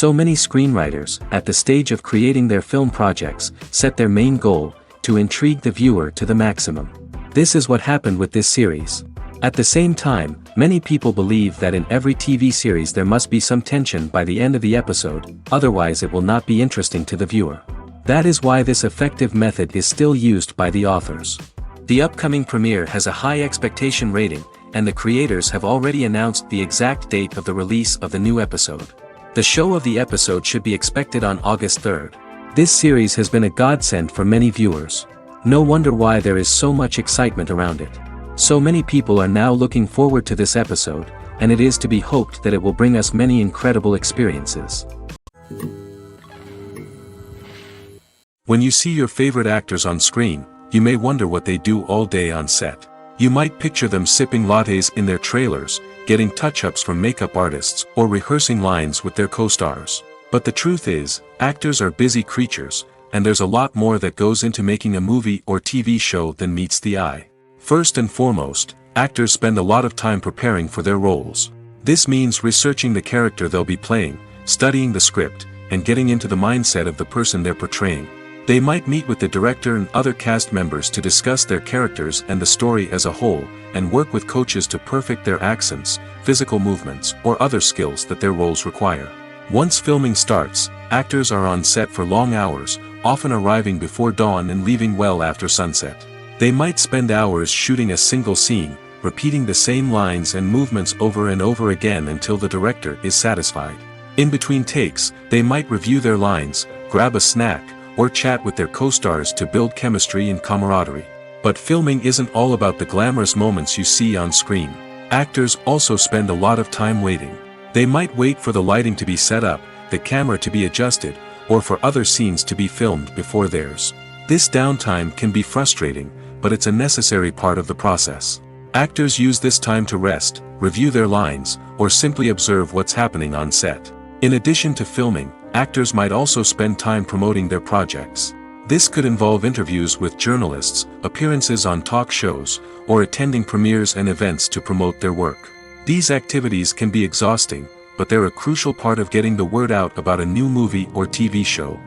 So many screenwriters, at the stage of creating their film projects, set their main goal, to intrigue the viewer to the maximum. This is what happened with this series. At the same time, many people believe that in every TV series there must be some tension by the end of the episode, otherwise it will not be interesting to the viewer. That is why this effective method is still used by the authors. The upcoming premiere has a high expectation rating, and the creators have already announced the exact date of the release of the new episode. The show of the episode should be expected on August 3rd. This series has been a godsend for many viewers. No wonder why there is so much excitement around it. So many people are now looking forward to this episode, and it is to be hoped that it will bring us many incredible experiences. When you see your favorite actors on screen, you may wonder what they do all day on set. You might picture them sipping lattes in their trailers, getting touch-ups from makeup artists, or rehearsing lines with their co-stars. But the truth is, actors are busy creatures, and there's a lot more that goes into making a movie or TV show than meets the eye. First and foremost, actors spend a lot of time preparing for their roles. This means researching the character they'll be playing, studying the script, and getting into the mindset of the person they're portraying. They might meet with the director and other cast members to discuss their characters and the story as a whole, and work with coaches to perfect their accents, physical movements, or other skills that their roles require. Once filming starts, actors are on set for long hours, often arriving before dawn and leaving well after sunset. They might spend hours shooting a single scene, repeating the same lines and movements over and over again until the director is satisfied. In between takes, they might review their lines, grab a snack, or chat with their co-stars to build chemistry and camaraderie. But filming isn't all about the glamorous moments you see on screen. Actors also spend a lot of time waiting. They might wait for the lighting to be set up, the camera to be adjusted, or for other scenes to be filmed before theirs. This downtime can be frustrating, but it's a necessary part of the process. Actors use this time to rest, review their lines, or simply observe what's happening on set. In addition to filming, actors might also spend time promoting their projects. This could involve interviews with journalists, appearances on talk shows, or attending premieres and events to promote their work. These activities can be exhausting, but they're a crucial part of getting the word out about a new movie or TV show.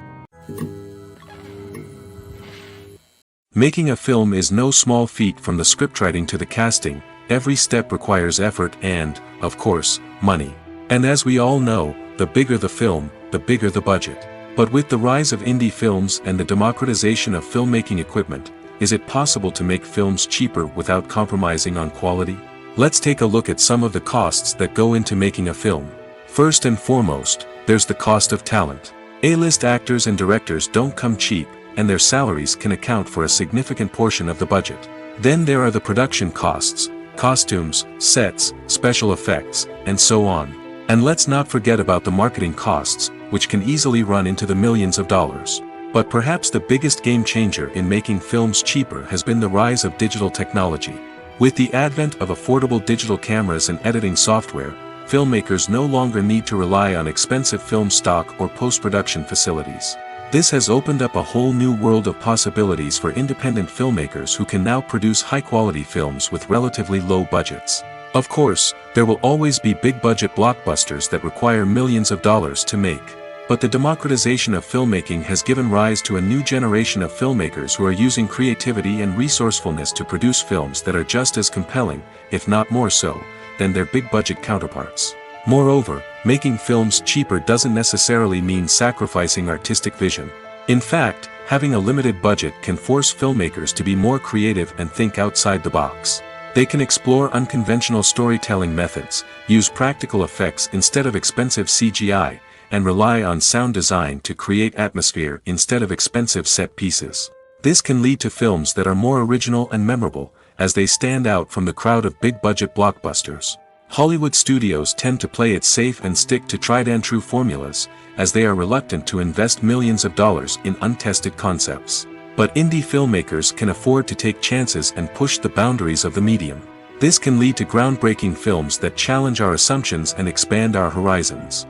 Making a film is no small feat. From the scriptwriting to the casting, every step requires effort and, of course, money. And as we all know, the bigger the film, the bigger the budget. But with the rise of indie films and the democratization of filmmaking equipment, is it possible to make films cheaper without compromising on quality? Let's take a look at some of the costs that go into making a film. First and foremost, there's the cost of talent. A-list actors and directors don't come cheap, and their salaries can account for a significant portion of the budget. Then there are the production costs, costumes, sets, special effects, and so on. And let's not forget about the marketing costs, which can easily run into the millions of dollars. But perhaps the biggest game changer in making films cheaper has been the rise of digital technology. With the advent of affordable digital cameras and editing software, filmmakers no longer need to rely on expensive film stock or post-production facilities. This has opened up a whole new world of possibilities for independent filmmakers who can now produce high-quality films with relatively low budgets. Of course, there will always be big-budget blockbusters that require millions of dollars to make. But the democratization of filmmaking has given rise to a new generation of filmmakers who are using creativity and resourcefulness to produce films that are just as compelling, if not more so, than their big-budget counterparts. Moreover, making films cheaper doesn't necessarily mean sacrificing artistic vision. In fact, having a limited budget can force filmmakers to be more creative and think outside the box. They can explore unconventional storytelling methods, use practical effects instead of expensive CGI, and rely on sound design to create atmosphere instead of expensive set pieces. This can lead to films that are more original and memorable, as they stand out from the crowd of big-budget blockbusters. Hollywood studios tend to play it safe and stick to tried-and-true formulas, as they are reluctant to invest millions of dollars in untested concepts. But indie filmmakers can afford to take chances and push the boundaries of the medium. This can lead to groundbreaking films that challenge our assumptions and expand our horizons.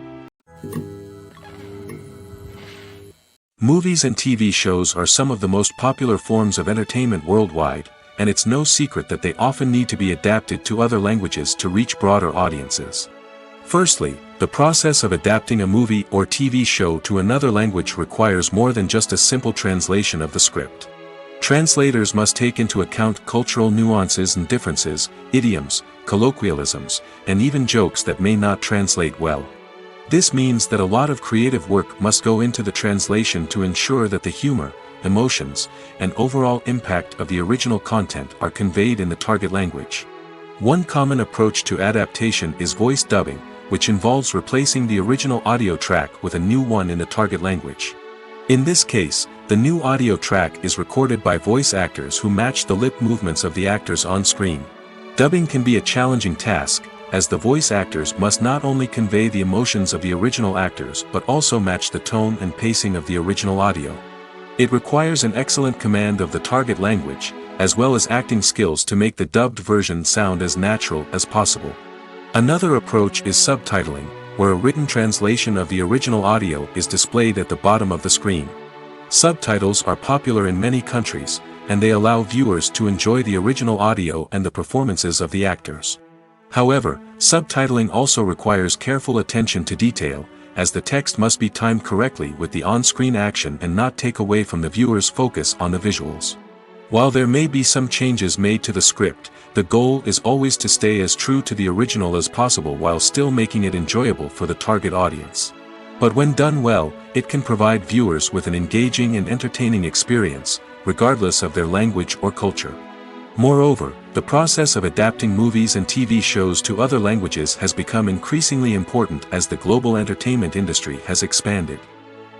Movies and TV shows are some of the most popular forms of entertainment worldwide, and it's no secret that they often need to be adapted to other languages to reach broader audiences. Firstly, the process of adapting a movie or TV show to another language requires more than just a simple translation of the script. Translators must take into account cultural nuances and differences, idioms, colloquialisms, and even jokes that may not translate well. This means that a lot of creative work must go into the translation to ensure that the humor, emotions, and overall impact of the original content are conveyed in the target language. One common approach to adaptation is voice dubbing, which involves replacing the original audio track with a new one in the target language. In this case, the new audio track is recorded by voice actors who match the lip movements of the actors on screen. Dubbing can be a challenging task, as the voice actors must not only convey the emotions of the original actors but also match the tone and pacing of the original audio. It requires an excellent command of the target language, as well as acting skills to make the dubbed version sound as natural as possible. Another approach is subtitling, where a written translation of the original audio is displayed at the bottom of the screen. Subtitles are popular in many countries, and they allow viewers to enjoy the original audio and the performances of the actors. However, subtitling also requires careful attention to detail, as the text must be timed correctly with the on-screen action and not take away from the viewer's focus on the visuals. While there may be some changes made to the script, the goal is always to stay as true to the original as possible while still making it enjoyable for the target audience. But when done well, it can provide viewers with an engaging and entertaining experience, regardless of their language or culture. Moreover, the process of adapting movies and TV shows to other languages has become increasingly important as the global entertainment industry has expanded.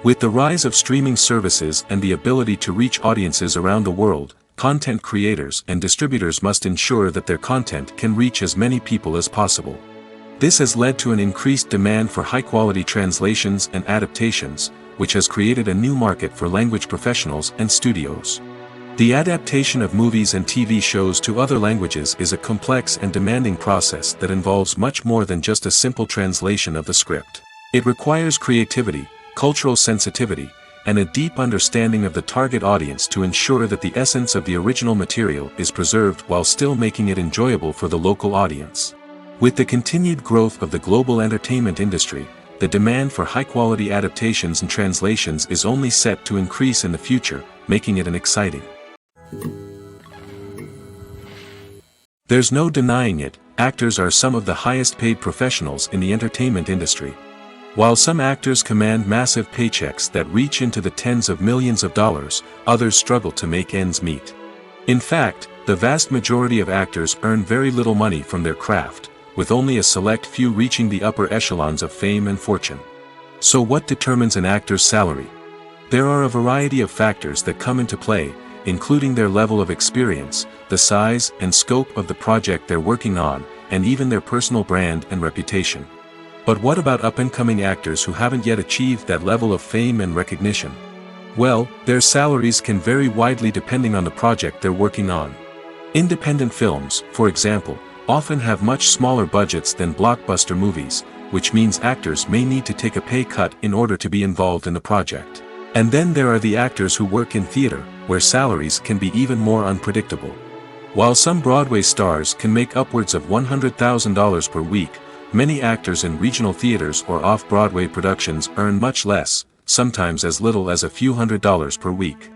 With the rise of streaming services and the ability to reach audiences around the world, content creators and distributors must ensure that their content can reach as many people as possible. This has led to an increased demand for high-quality translations and adaptations, which has created a new market for language professionals and studios. The adaptation of movies and TV shows to other languages is a complex and demanding process that involves much more than just a simple translation of the script. It requires creativity, cultural sensitivity, and a deep understanding of the target audience to ensure that the essence of the original material is preserved while still making it enjoyable for the local audience. With the continued growth of the global entertainment industry, the demand for high-quality adaptations and translations is only set to increase in the future, making it an exciting. There's no denying it, actors are some of the highest-paid professionals in the entertainment industry. While some actors command massive paychecks that reach into the tens of millions of dollars, others struggle to make ends meet. In fact, the vast majority of actors earn very little money from their craft, with only a select few reaching the upper echelons of fame and fortune. So what determines an actor's salary? There are a variety of factors that come into play, including their level of experience, the size and scope of the project they're working on, and even their personal brand and reputation. But what about up-and-coming actors who haven't yet achieved that level of fame and recognition? Well, their salaries can vary widely depending on the project they're working on. Independent films, for example, often have much smaller budgets than blockbuster movies, which means actors may need to take a pay cut in order to be involved in the project. And then there are the actors who work in theater, where salaries can be even more unpredictable. While some Broadway stars can make upwards of $100,000 per week, many actors in regional theaters or off-Broadway productions earn much less, sometimes as little as a few $100s per week.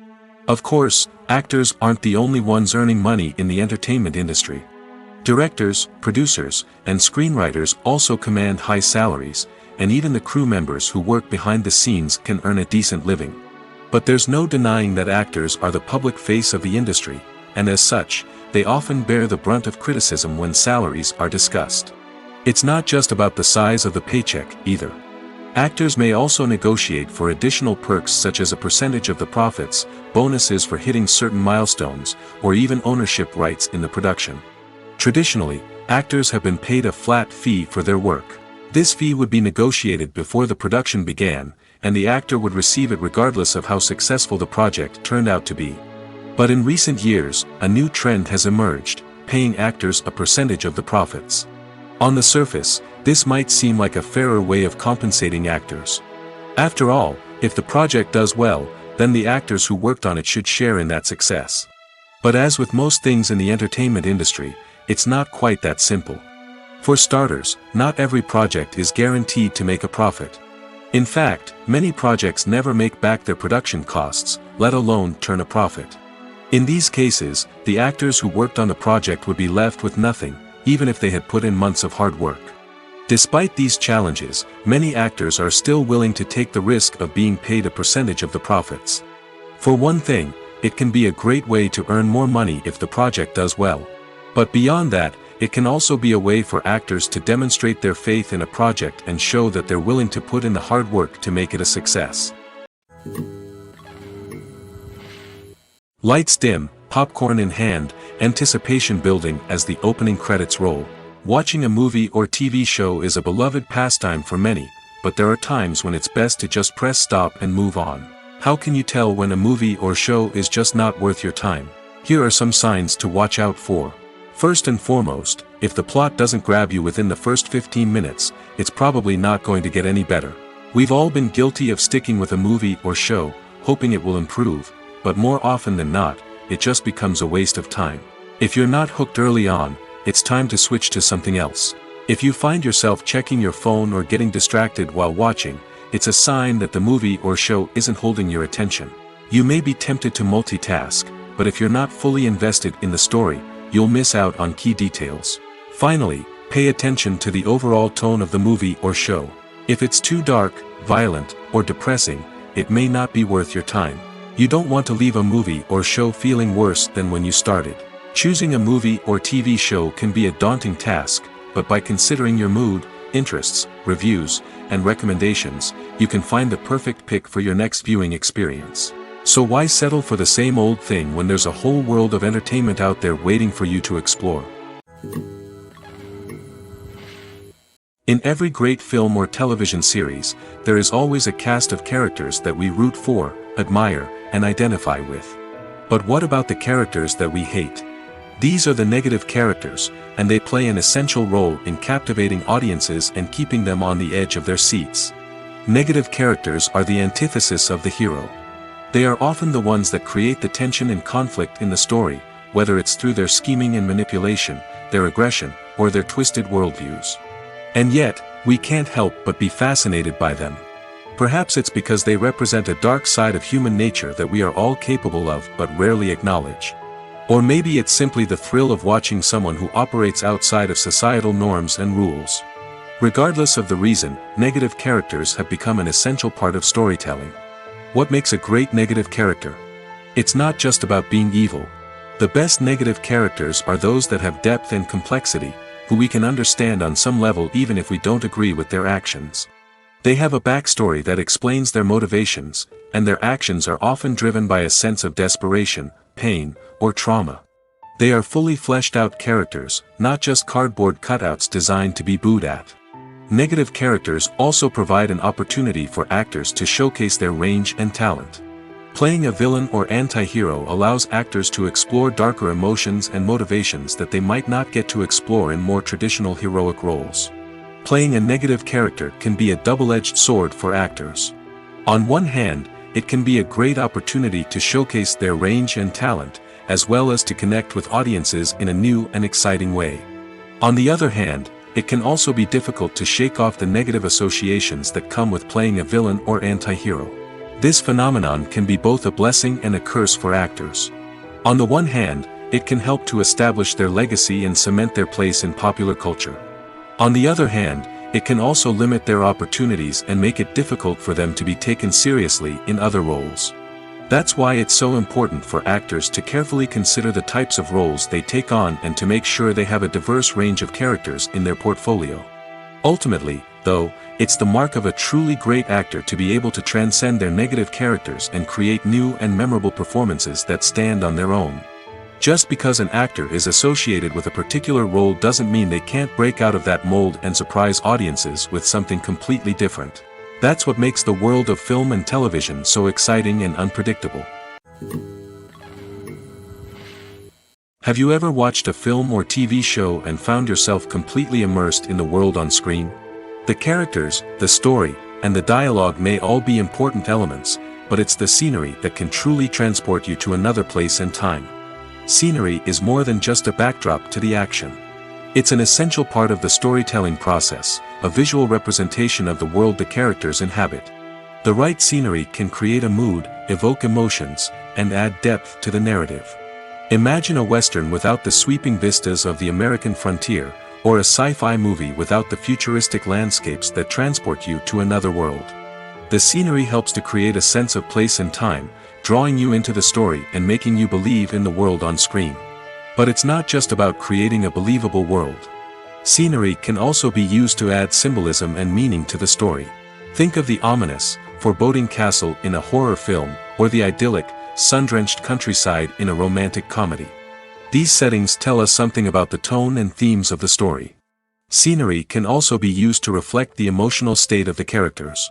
Of course, actors aren't the only ones earning money in the entertainment industry. Directors, producers, and screenwriters also command high salaries, and even the crew members who work behind the scenes can earn a decent living. But there's no denying that actors are the public face of the industry, and as such, they often bear the brunt of criticism when salaries are discussed. It's not just about the size of the paycheck, either. Actors may also negotiate for additional perks such as a percentage of the profits, bonuses for hitting certain milestones, or even ownership rights in the production. Traditionally, actors have been paid a flat fee for their work. This fee would be negotiated before the production began, and the actor would receive it regardless of how successful the project turned out to be. But in recent years, a new trend has emerged, paying actors a percentage of the profits. On the surface, this might seem like a fairer way of compensating actors. After all, if the project does well, then the actors who worked on it should share in that success. But as with most things in the entertainment industry, it's not quite that simple. For starters, not every project is guaranteed to make a profit. In fact, many projects never make back their production costs, let alone turn a profit. In these cases, the actors who worked on the project would be left with nothing, even if they had put in months of hard work. Despite these challenges, many actors are still willing to take the risk of being paid a percentage of the profits. For one thing, it can be a great way to earn more money if the project does well. But beyond that, it can also be a way for actors to demonstrate their faith in a project and show that they're willing to put in the hard work to make it a success. Lights dim, popcorn in hand, anticipation building as the opening credits roll. Watching a movie or TV show is a beloved pastime for many, but there are times when it's best to just press stop and move on. How can you tell when a movie or show is just not worth your time? Here are some signs to watch out for. First and foremost, if the plot doesn't grab you within the first 15 minutes, it's probably not going to get any better. We've all been guilty of sticking with a movie or show, hoping it will improve, but more often than not, it just becomes a waste of time. If you're not hooked early on, it's time to switch to something else. If you find yourself checking your phone or getting distracted while watching, it's a sign that the movie or show isn't holding your attention. You may be tempted to multitask, but if you're not fully invested in the story, you'll miss out on key details. Finally, pay attention to the overall tone of the movie or show. If it's too dark, violent, or depressing, it may not be worth your time. You don't want to leave a movie or show feeling worse than when you started. Choosing a movie or TV show can be a daunting task, but by considering your mood, interests, reviews, and recommendations, you can find the perfect pick for your next viewing experience. So why settle for the same old thing when there's a whole world of entertainment out there waiting for you to explore? In every great film or television series, there is always a cast of characters that we root for, admire, and identify with. But what about the characters that we hate? These are the negative characters, and they play an essential role in captivating audiences and keeping them on the edge of their seats. Negative characters are the antithesis of the hero. They are often the ones that create the tension and conflict in the story, whether it's through their scheming and manipulation, their aggression, or their twisted worldviews. And yet, we can't help but be fascinated by them. Perhaps it's because they represent a dark side of human nature that we are all capable of but rarely acknowledge. Or maybe it's simply the thrill of watching someone who operates outside of societal norms and rules. Regardless of the reason, negative characters have become an essential part of storytelling. What makes a great negative character? It's not just about being evil. The best negative characters are those that have depth and complexity, who we can understand on some level even if we don't agree with their actions. They have a backstory that explains their motivations, and their actions are often driven by a sense of desperation, pain, or trauma. They are fully fleshed out characters, not just cardboard cutouts designed to be booed at. Negative characters also provide an opportunity for actors to showcase their range and talent. Playing a villain or anti-hero allows actors to explore darker emotions and motivations that they might not get to explore in more traditional heroic roles. Playing a negative character can be a double-edged sword for actors. On one hand, it can be a great opportunity to showcase their range and talent, as well as to connect with audiences in a new and exciting way. On the other hand, it can also be difficult to shake off the negative associations that come with playing a villain or anti-hero. This phenomenon can be both a blessing and a curse for actors. On the one hand, it can help to establish their legacy and cement their place in popular culture. On the other hand, it can also limit their opportunities and make it difficult for them to be taken seriously in other roles. That's why it's so important for actors to carefully consider the types of roles they take on and to make sure they have a diverse range of characters in their portfolio. Ultimately, though, it's the mark of a truly great actor to be able to transcend their negative characters and create new and memorable performances that stand on their own. Just because an actor is associated with a particular role doesn't mean they can't break out of that mold and surprise audiences with something completely different. That's what makes the world of film and television so exciting and unpredictable. Have you ever watched a film or TV show and found yourself completely immersed in the world on screen? The characters, the story, and the dialogue may all be important elements, but it's the scenery that can truly transport you to another place and time. Scenery is more than just a backdrop to the action. It's an essential part of the storytelling process, a visual representation of the world the characters inhabit. The right scenery can create a mood, evoke emotions, and add depth to the narrative. Imagine a Western without the sweeping vistas of the American frontier, or a sci-fi movie without the futuristic landscapes that transport you to another world. The scenery helps to create a sense of place and time, drawing you into the story and making you believe in the world on screen. But it's not just about creating a believable world. Scenery can also be used to add symbolism and meaning to the story. Think of the ominous, foreboding castle in a horror film, or the idyllic, sun-drenched countryside in a romantic comedy. These settings tell us something about the tone and themes of the story. Scenery can also be used to reflect the emotional state of the characters.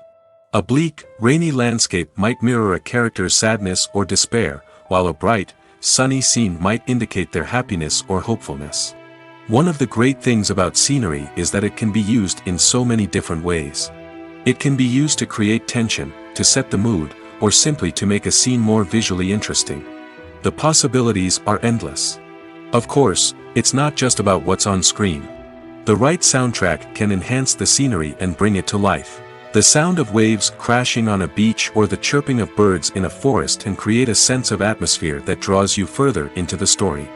A bleak, rainy landscape might mirror a character's sadness or despair, while a bright, sunny scene might indicate their happiness or hopefulness. One of the great things about scenery is that it can be used in so many different ways. It can be used to create tension, to set the mood, or simply to make a scene more visually interesting. The possibilities are endless. Of course, it's not just about what's on screen. The right soundtrack can enhance the scenery and bring it to life. The sound of waves crashing on a beach or the chirping of birds in a forest can create a sense of atmosphere that draws you further into the story.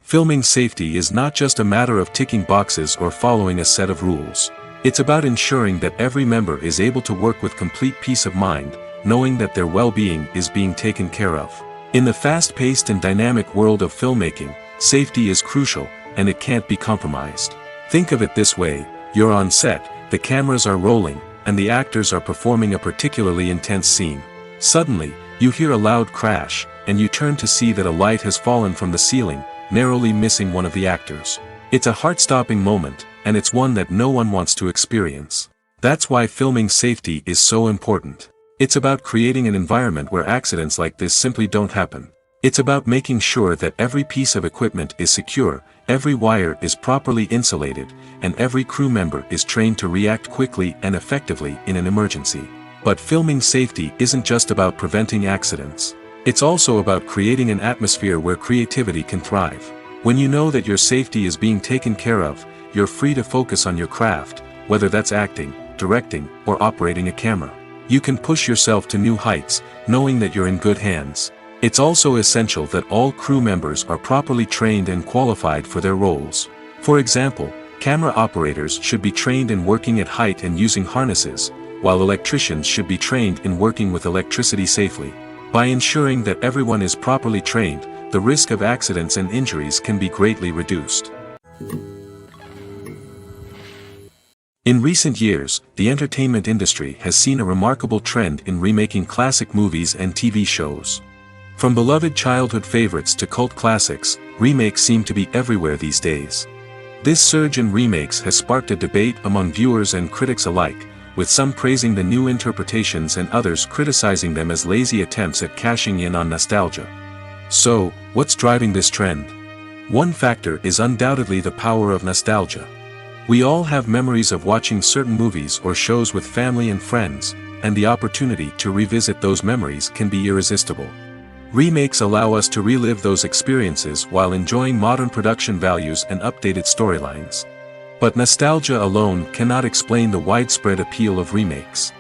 Filming safety is not just a matter of ticking boxes or following a set of rules. It's about ensuring that every member is able to work with complete peace of mind, knowing that their well-being is being taken care of. In the fast-paced and dynamic world of filmmaking, safety is crucial, and it can't be compromised. Think of it this way: you're on set, the cameras are rolling, and the actors are performing a particularly intense scene. Suddenly, you hear a loud crash, and you turn to see that a light has fallen from the ceiling, narrowly missing one of the actors. It's a heart-stopping moment, and it's one that no one wants to experience. That's why filming safety is so important. It's about creating an environment where accidents like this simply don't happen. It's about making sure that every piece of equipment is secure, every wire is properly insulated, and every crew member is trained to react quickly and effectively in an emergency. But filming safety isn't just about preventing accidents. It's also about creating an atmosphere where creativity can thrive. When you know that your safety is being taken care of, you're free to focus on your craft, whether that's acting, directing, or operating a camera. You can push yourself to new heights, knowing that you're in good hands. It's also essential that all crew members are properly trained and qualified for their roles. For example, camera operators should be trained in working at height and using harnesses, while electricians should be trained in working with electricity safely. By ensuring that everyone is properly trained, the risk of accidents and injuries can be greatly reduced. In recent years, the entertainment industry has seen a remarkable trend in remaking classic movies and TV shows. From beloved childhood favorites to cult classics, remakes seem to be everywhere these days. This surge in remakes has sparked a debate among viewers and critics alike, with some praising the new interpretations and others criticizing them as lazy attempts at cashing in on nostalgia. So, what's driving this trend? One factor is undoubtedly the power of nostalgia. We all have memories of watching certain movies or shows with family and friends, and the opportunity to revisit those memories can be irresistible. Remakes allow us to relive those experiences while enjoying modern production values and updated storylines. But nostalgia alone cannot explain the widespread appeal of remakes.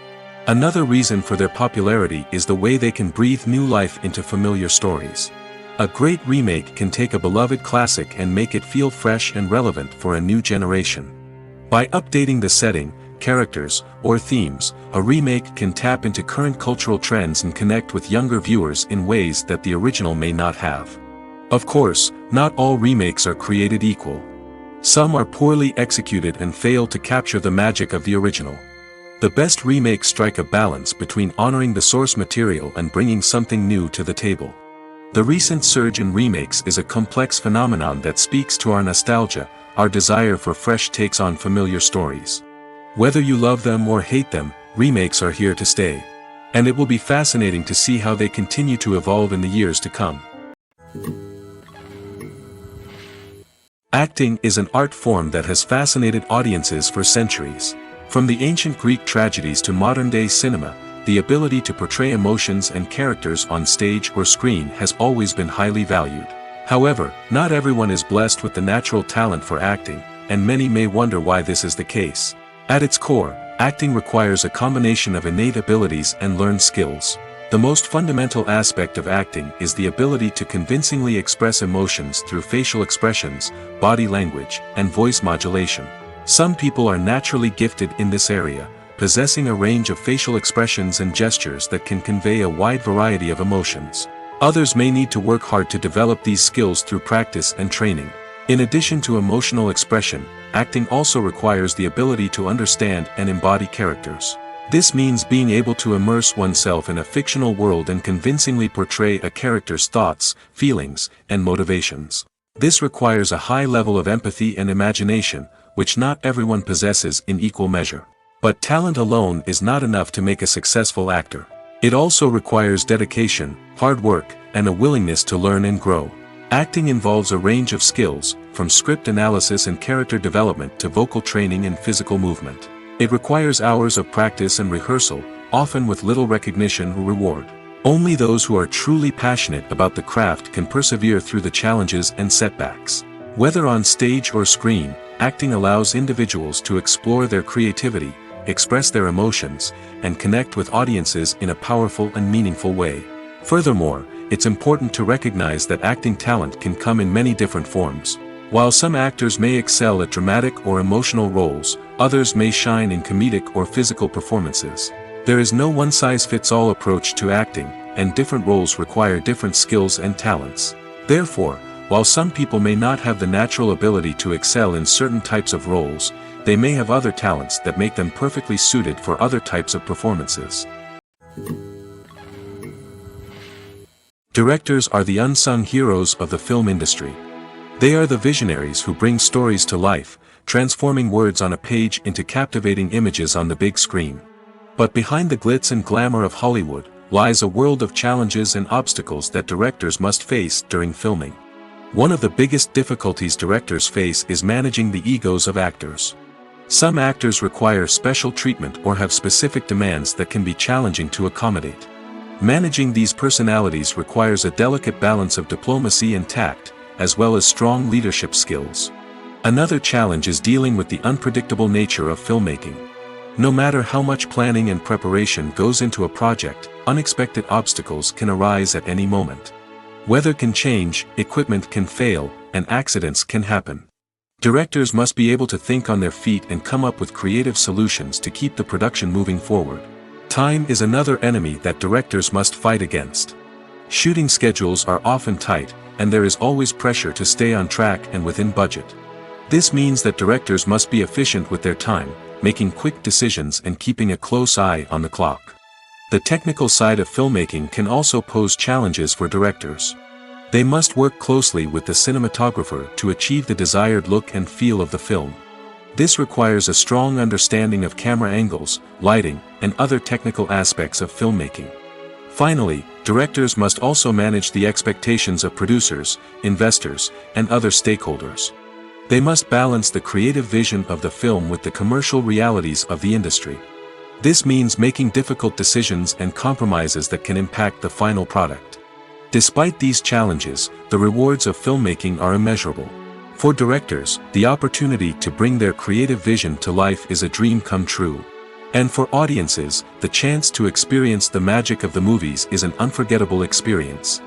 Another reason for their popularity is the way they can breathe new life into familiar stories. A great remake can take a beloved classic and make it feel fresh and relevant for a new generation. By updating the setting, characters, or themes, a remake can tap into current cultural trends and connect with younger viewers in ways that the original may not have. Of course, not all remakes are created equal. Some are poorly executed and fail to capture the magic of the original. The best remakes strike a balance between honoring the source material and bringing something new to the table. The recent surge in remakes is a complex phenomenon that speaks to our nostalgia, our desire for fresh takes on familiar stories. Whether you love them or hate them, remakes are here to stay. And it will be fascinating to see how they continue to evolve in the years to come. Acting is an art form that has fascinated audiences for centuries. From the ancient Greek tragedies to modern-day cinema, the ability to portray emotions and characters on stage or screen has always been highly valued. However, not everyone is blessed with the natural talent for acting, and many may wonder why this is the case. At its core, acting requires a combination of innate abilities and learned skills. The most fundamental aspect of acting is the ability to convincingly express emotions through facial expressions, body language, and voice modulation. Some people are naturally gifted in this area, possessing a range of facial expressions and gestures that can convey a wide variety of emotions. Others may need to work hard to develop these skills through practice and training. In addition to emotional expression, acting also requires the ability to understand and embody characters. This means being able to immerse oneself in a fictional world and convincingly portray a character's thoughts, feelings, and motivations. This requires a high level of empathy and imagination, which not everyone possesses in equal measure. But talent alone is not enough to make a successful actor. It also requires dedication, hard work, and a willingness to learn and grow. Acting involves a range of skills, from script analysis and character development to vocal training and physical movement. It requires hours of practice and rehearsal, often with little recognition or reward. Only those who are truly passionate about the craft can persevere through the challenges and setbacks. Whether on stage or screen, acting allows individuals to explore their creativity, express their emotions, and connect with audiences in a powerful and meaningful way. Furthermore, it's important to recognize that acting talent can come in many different forms. While some actors may excel at dramatic or emotional roles, others may shine in comedic or physical performances. There is no one-size-fits-all approach to acting, and different roles require different skills and talents. Therefore, while some people may not have the natural ability to excel in certain types of roles, they may have other talents that make them perfectly suited for other types of performances. Directors are the unsung heroes of the film industry. They are the visionaries who bring stories to life, transforming words on a page into captivating images on the big screen. But behind the glitz and glamour of Hollywood, lies a world of challenges and obstacles that directors must face during filming. One of the biggest difficulties directors face is managing the egos of actors. Some actors require special treatment or have specific demands that can be challenging to accommodate. Managing these personalities requires a delicate balance of diplomacy and tact, as well as strong leadership skills. Another challenge is dealing with the unpredictable nature of filmmaking. No matter how much planning and preparation goes into a project, unexpected obstacles can arise at any moment. Weather can change, equipment can fail, and accidents can happen. Directors must be able to think on their feet and come up with creative solutions to keep the production moving forward. Time is another enemy that directors must fight against. Shooting schedules are often tight, and there is always pressure to stay on track and within budget. This means that directors must be efficient with their time, making quick decisions and keeping a close eye on the clock. The technical side of filmmaking can also pose challenges for directors. They must work closely with the cinematographer to achieve the desired look and feel of the film. This requires a strong understanding of camera angles, lighting, and other technical aspects of filmmaking. Finally, directors must also manage the expectations of producers, investors, and other stakeholders. They must balance the creative vision of the film with the commercial realities of the industry. This means making difficult decisions and compromises that can impact the final product. Despite these challenges, the rewards of filmmaking are immeasurable. For directors, the opportunity to bring their creative vision to life is a dream come true. And for audiences, the chance to experience the magic of the movies is an unforgettable experience.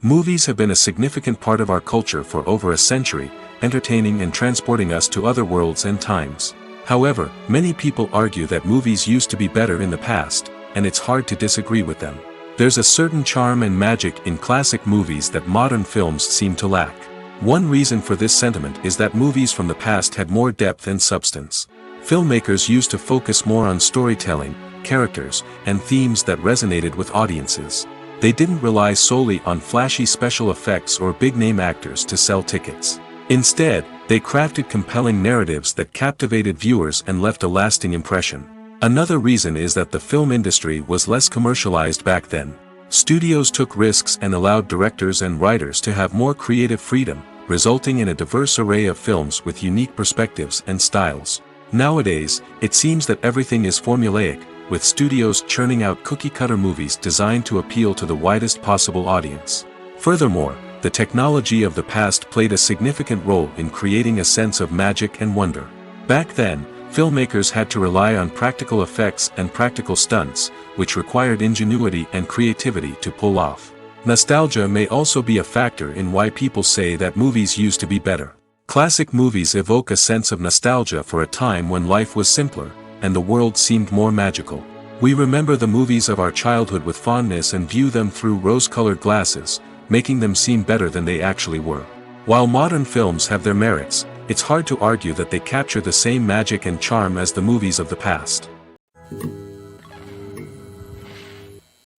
Movies have been a significant part of our culture for over a century, entertaining and transporting us to other worlds and times. However, many people argue that movies used to be better in the past, and it's hard to disagree with them. There's a certain charm and magic in classic movies that modern films seem to lack. One reason for this sentiment is that movies from the past had more depth and substance. Filmmakers used to focus more on storytelling, characters, and themes that resonated with audiences. They didn't rely solely on flashy special effects or big-name actors to sell tickets. Instead, they crafted compelling narratives that captivated viewers and left a lasting impression. Another reason is that the film industry was less commercialized back then. Studios took risks and allowed directors and writers to have more creative freedom, resulting in a diverse array of films with unique perspectives and styles. Nowadays, it seems that everything is formulaic, with studios churning out cookie-cutter movies designed to appeal to the widest possible audience. Furthermore, the technology of the past played a significant role in creating a sense of magic and wonder. Back then, filmmakers had to rely on practical effects and practical stunts, which required ingenuity and creativity to pull off. Nostalgia may also be a factor in why people say that movies used to be better. Classic movies evoke a sense of nostalgia for a time when life was simpler, and the world seemed more magical. We remember the movies of our childhood with fondness and view them through rose-colored glasses, making them seem better than they actually were. While modern films have their merits, it's hard to argue that they capture the same magic and charm as the movies of the past.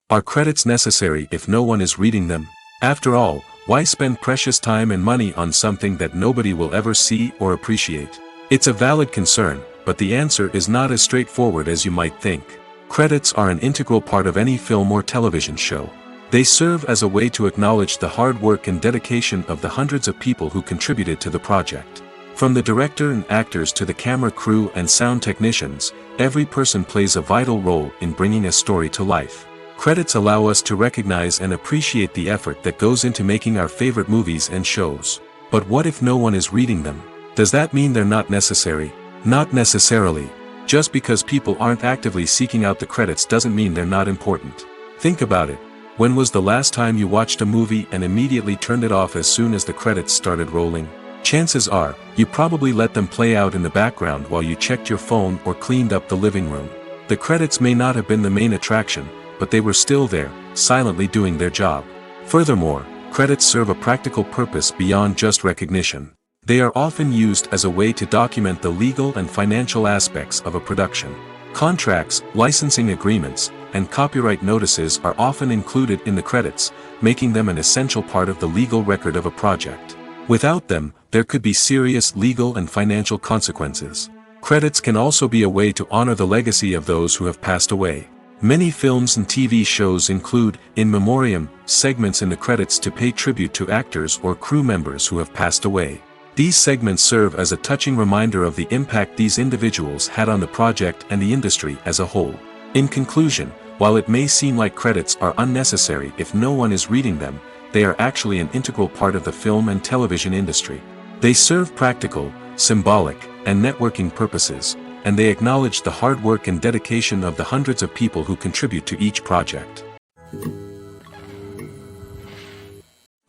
Are credits necessary if no one is reading them? After all, why spend precious time and money on something that nobody will ever see or appreciate? It's a valid concern, but the answer is not as straightforward as you might think. Credits are an integral part of any film or television show. They serve as a way to acknowledge the hard work and dedication of the hundreds of people who contributed to the project. From the director and actors to the camera crew and sound technicians, every person plays a vital role in bringing a story to life. Credits allow us to recognize and appreciate the effort that goes into making our favorite movies and shows. But what if no one is reading them? Does that mean they're not necessary? Not necessarily. Just because people aren't actively seeking out the credits doesn't mean they're not important. Think about it. When was the last time you watched a movie and immediately turned it off as soon as the credits started rolling? Chances are, you probably let them play out in the background while you checked your phone or cleaned up the living room. The credits may not have been the main attraction, but they were still there, silently doing their job. Furthermore, credits serve a practical purpose beyond just recognition. They are often used as a way to document the legal and financial aspects of a production. Contracts, licensing agreements, and copyright notices are often included in the credits, making them an essential part of the legal record of a project. Without them, there could be serious legal and financial consequences. Credits can also be a way to honor the legacy of those who have passed away. Many films and TV shows include, in memoriam, segments in the credits to pay tribute to actors or crew members who have passed away. These segments serve as a touching reminder of the impact these individuals had on the project and the industry as a whole. In conclusion, while it may seem like credits are unnecessary if no one is reading them, they are actually an integral part of the film and television industry. They serve practical, symbolic, and networking purposes, and they acknowledge the hard work and dedication of the hundreds of people who contribute to each project.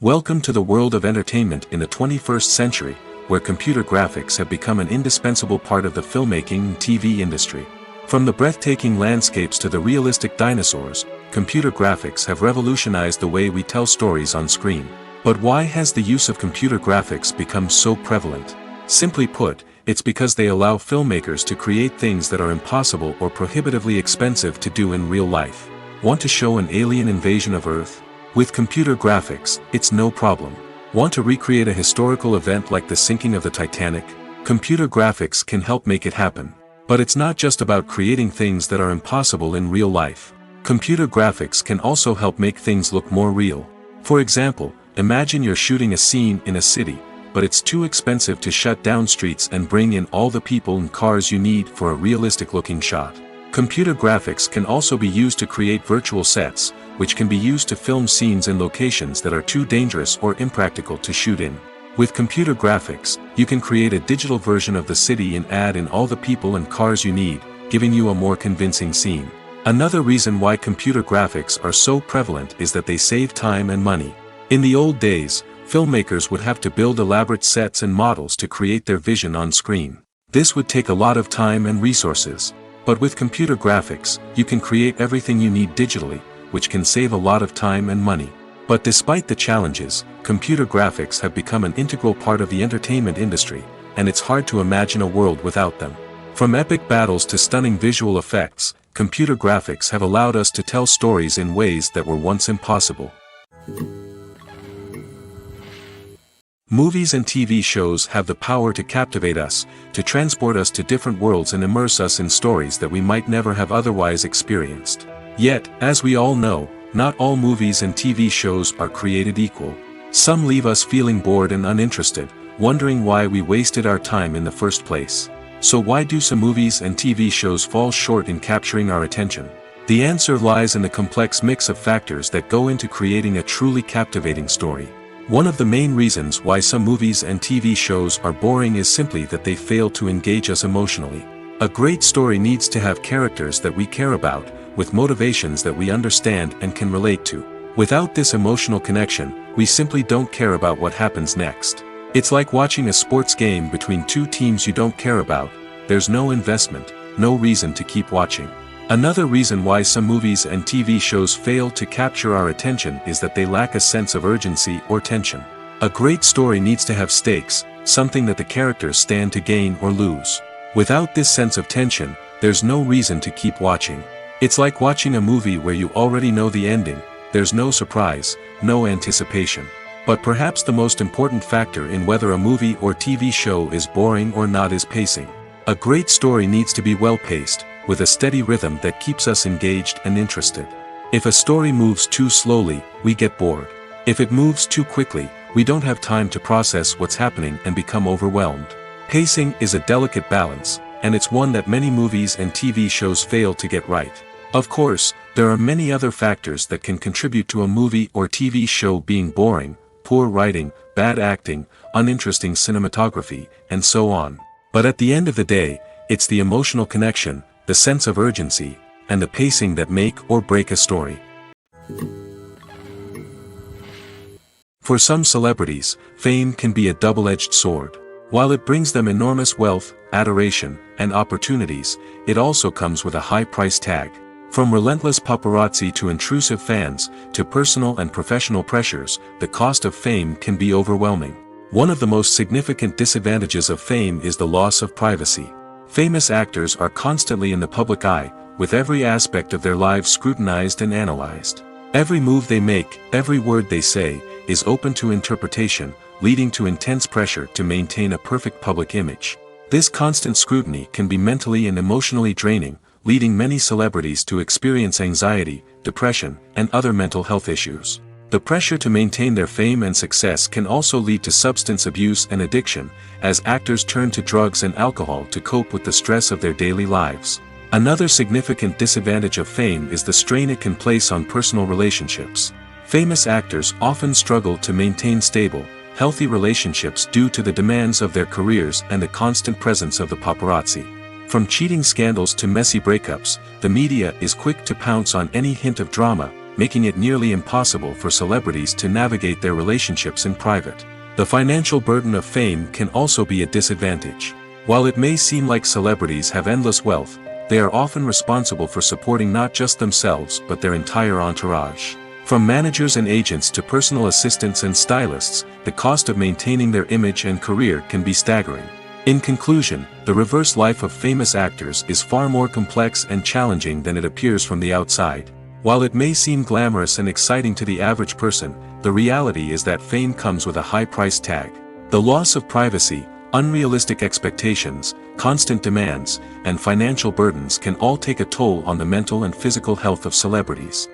Welcome to the world of entertainment in the 21st century, where computer graphics have become an indispensable part of the filmmaking and TV industry. From the breathtaking landscapes to the realistic dinosaurs, computer graphics have revolutionized the way we tell stories on screen. But why has the use of computer graphics become so prevalent? Simply put, it's because they allow filmmakers to create things that are impossible or prohibitively expensive to do in real life. Want to show an alien invasion of Earth? With computer graphics, it's no problem. Want to recreate a historical event like the sinking of the Titanic? Computer graphics can help make it happen. But it's not just about creating things that are impossible in real life. Computer graphics can also help make things look more real. For example, imagine you're shooting a scene in a city, but it's too expensive to shut down streets and bring in all the people and cars you need for a realistic-looking shot. Computer graphics can also be used to create virtual sets, which can be used to film scenes in locations that are too dangerous or impractical to shoot in. With computer graphics, you can create a digital version of the city and add in all the people and cars you need, giving you a more convincing scene. Another reason why computer graphics are so prevalent is that they save time and money. In the old days, filmmakers would have to build elaborate sets and models to create their vision on screen. This would take a lot of time and resources. But with computer graphics, you can create everything you need digitally, which can save a lot of time and money. But despite the challenges, computer graphics have become an integral part of the entertainment industry, and it's hard to imagine a world without them. From epic battles to stunning visual effects, computer graphics have allowed us to tell stories in ways that were once impossible. Movies and TV shows have the power to captivate us, to transport us to different worlds and immerse us in stories that we might never have otherwise experienced. Yet, as we all know, not all movies and TV shows are created equal. Some leave us feeling bored and uninterested, wondering why we wasted our time in the first place. So why do some movies and TV shows fall short in capturing our attention? The answer lies in the complex mix of factors that go into creating a truly captivating story. One of the main reasons why some movies and TV shows are boring is simply that they fail to engage us emotionally. A great story needs to have characters that we care about, with motivations that we understand and can relate to. Without this emotional connection, we simply don't care about what happens next. It's like watching a sports game between two teams you don't care about. There's no investment, no reason to keep watching. Another reason why some movies and TV shows fail to capture our attention is that they lack a sense of urgency or tension. A great story needs to have stakes, something that the characters stand to gain or lose. Without this sense of tension, there's no reason to keep watching. It's like watching a movie where you already know the ending. There's no surprise, no anticipation. But perhaps the most important factor in whether a movie or TV show is boring or not is pacing. A great story needs to be well-paced, with a steady rhythm that keeps us engaged and interested. If a story moves too slowly, we get bored. If it moves too quickly, we don't have time to process what's happening and become overwhelmed. Pacing is a delicate balance, and it's one that many movies and TV shows fail to get right. Of course, there are many other factors that can contribute to a movie or TV show being boring: poor writing, bad acting, uninteresting cinematography, and so on. But at the end of the day, it's the emotional connection, the sense of urgency, and the pacing that make or break a story. For some celebrities, fame can be a double-edged sword. While it brings them enormous wealth, adoration, and opportunities, it also comes with a high price tag. From relentless paparazzi to intrusive fans, to personal and professional pressures, the cost of fame can be overwhelming. One of the most significant disadvantages of fame is the loss of privacy. Famous actors are constantly in the public eye, with every aspect of their lives scrutinized and analyzed. Every move they make, every word they say, is open to interpretation, leading to intense pressure to maintain a perfect public image. This constant scrutiny can be mentally and emotionally draining, leading many celebrities to experience anxiety, depression, and other mental health issues. The pressure to maintain their fame and success can also lead to substance abuse and addiction, as actors turn to drugs and alcohol to cope with the stress of their daily lives. Another significant disadvantage of fame is the strain it can place on personal relationships. Famous actors often struggle to maintain stable, healthy relationships due to the demands of their careers and the constant presence of the paparazzi. From cheating scandals to messy breakups, the media is quick to pounce on any hint of drama, making it nearly impossible for celebrities to navigate their relationships in private. The financial burden of fame can also be a disadvantage. While it may seem like celebrities have endless wealth, they are often responsible for supporting not just themselves but their entire entourage. From managers and agents to personal assistants and stylists, the cost of maintaining their image and career can be staggering. In conclusion, the reverse life of famous actors is far more complex and challenging than it appears from the outside. While it may seem glamorous and exciting to the average person, the reality is that fame comes with a high price tag. The loss of privacy, unrealistic expectations, constant demands, and financial burdens can all take a toll on the mental and physical health of celebrities.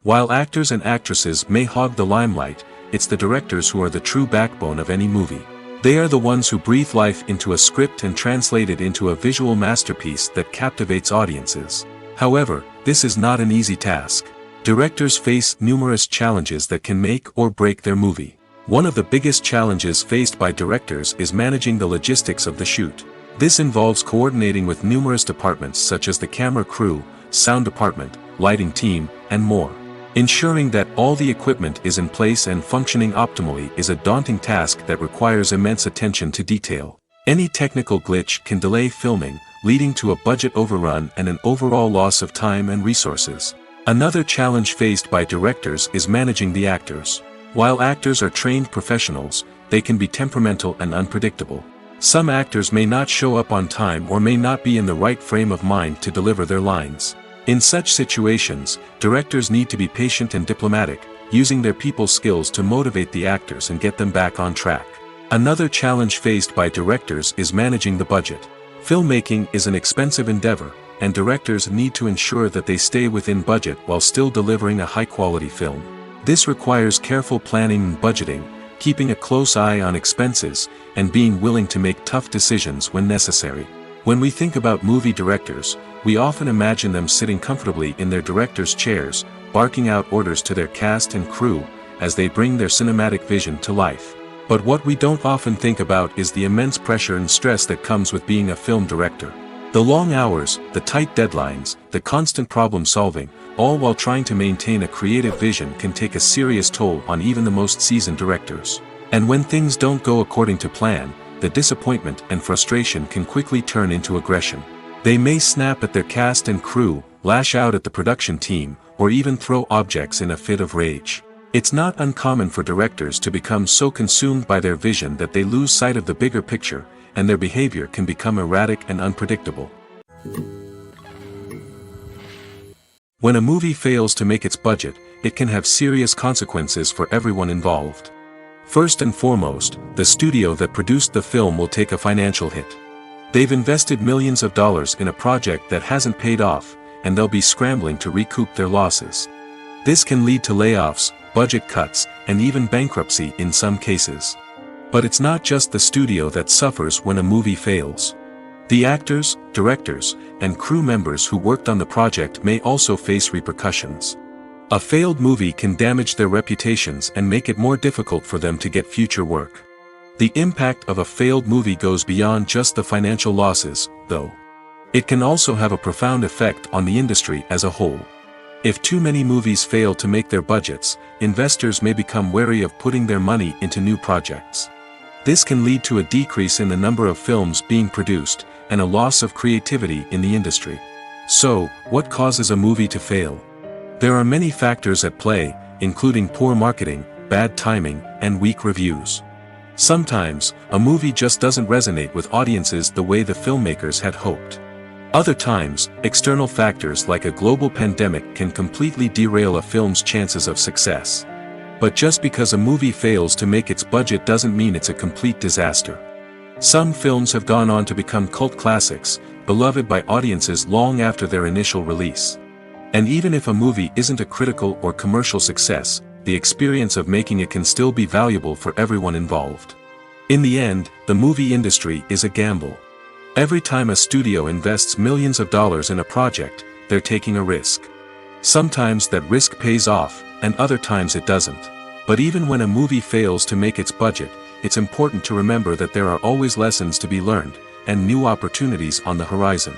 While actors and actresses may hog the limelight, it's the directors who are the true backbone of any movie. They are the ones who breathe life into a script and translate it into a visual masterpiece that captivates audiences. However, this is not an easy task. Directors face numerous challenges that can make or break their movie. One of the biggest challenges faced by directors is managing the logistics of the shoot. This involves coordinating with numerous departments such as the camera crew, sound department, lighting team, and more. Ensuring that all the equipment is in place and functioning optimally is a daunting task that requires immense attention to detail. Any technical glitch can delay filming, leading to a budget overrun and an overall loss of time and resources. Another challenge faced by directors is managing the actors. While actors are trained professionals, they can be temperamental and unpredictable. Some actors may not show up on time or may not be in the right frame of mind to deliver their lines. In such situations, directors need to be patient and diplomatic, using their people skills to motivate the actors and get them back on track. Another challenge faced by directors is managing the budget. Filmmaking is an expensive endeavor, and directors need to ensure that they stay within budget while still delivering a high-quality film. This requires careful planning and budgeting, keeping a close eye on expenses, and being willing to make tough decisions when necessary. When we think about movie directors, we often imagine them sitting comfortably in their director's chairs, barking out orders to their cast and crew, as they bring their cinematic vision to life. But what we don't often think about is the immense pressure and stress that comes with being a film director. The long hours, the tight deadlines, the constant problem solving, all while trying to maintain a creative vision can take a serious toll on even the most seasoned directors. And when things don't go according to plan, the disappointment and frustration can quickly turn into aggression. They may snap at their cast and crew, lash out at the production team, or even throw objects in a fit of rage. It's not uncommon for directors to become so consumed by their vision that they lose sight of the bigger picture, and their behavior can become erratic and unpredictable. When a movie fails to make its budget, it can have serious consequences for everyone involved. First and foremost, the studio that produced the film will take a financial hit. They've invested millions of dollars in a project that hasn't paid off, and they'll be scrambling to recoup their losses. This can lead to layoffs, budget cuts, and even bankruptcy in some cases. But it's not just the studio that suffers when a movie fails. The actors, directors, and crew members who worked on the project may also face repercussions. A failed movie can damage their reputations and make it more difficult for them to get future work. The impact of a failed movie goes beyond just the financial losses, though. It can also have a profound effect on the industry as a whole. If too many movies fail to make their budgets, investors may become wary of putting their money into new projects. This can lead to a decrease in the number of films being produced, and a loss of creativity in the industry. So, what causes a movie to fail? There are many factors at play, including poor marketing, bad timing, and weak reviews. Sometimes, a movie just doesn't resonate with audiences the way the filmmakers had hoped. Other times, external factors like a global pandemic can completely derail a film's chances of success. But just because a movie fails to make its budget doesn't mean it's a complete disaster. Some films have gone on to become cult classics, beloved by audiences long after their initial release. And even if a movie isn't a critical or commercial success, the experience of making it can still be valuable for everyone involved. In the end, the movie industry is a gamble. Every time a studio invests millions of dollars in a project, they're taking a risk. Sometimes that risk pays off, and other times it doesn't. But even when a movie fails to make its budget, it's important to remember that there are always lessons to be learned, and new opportunities on the horizon.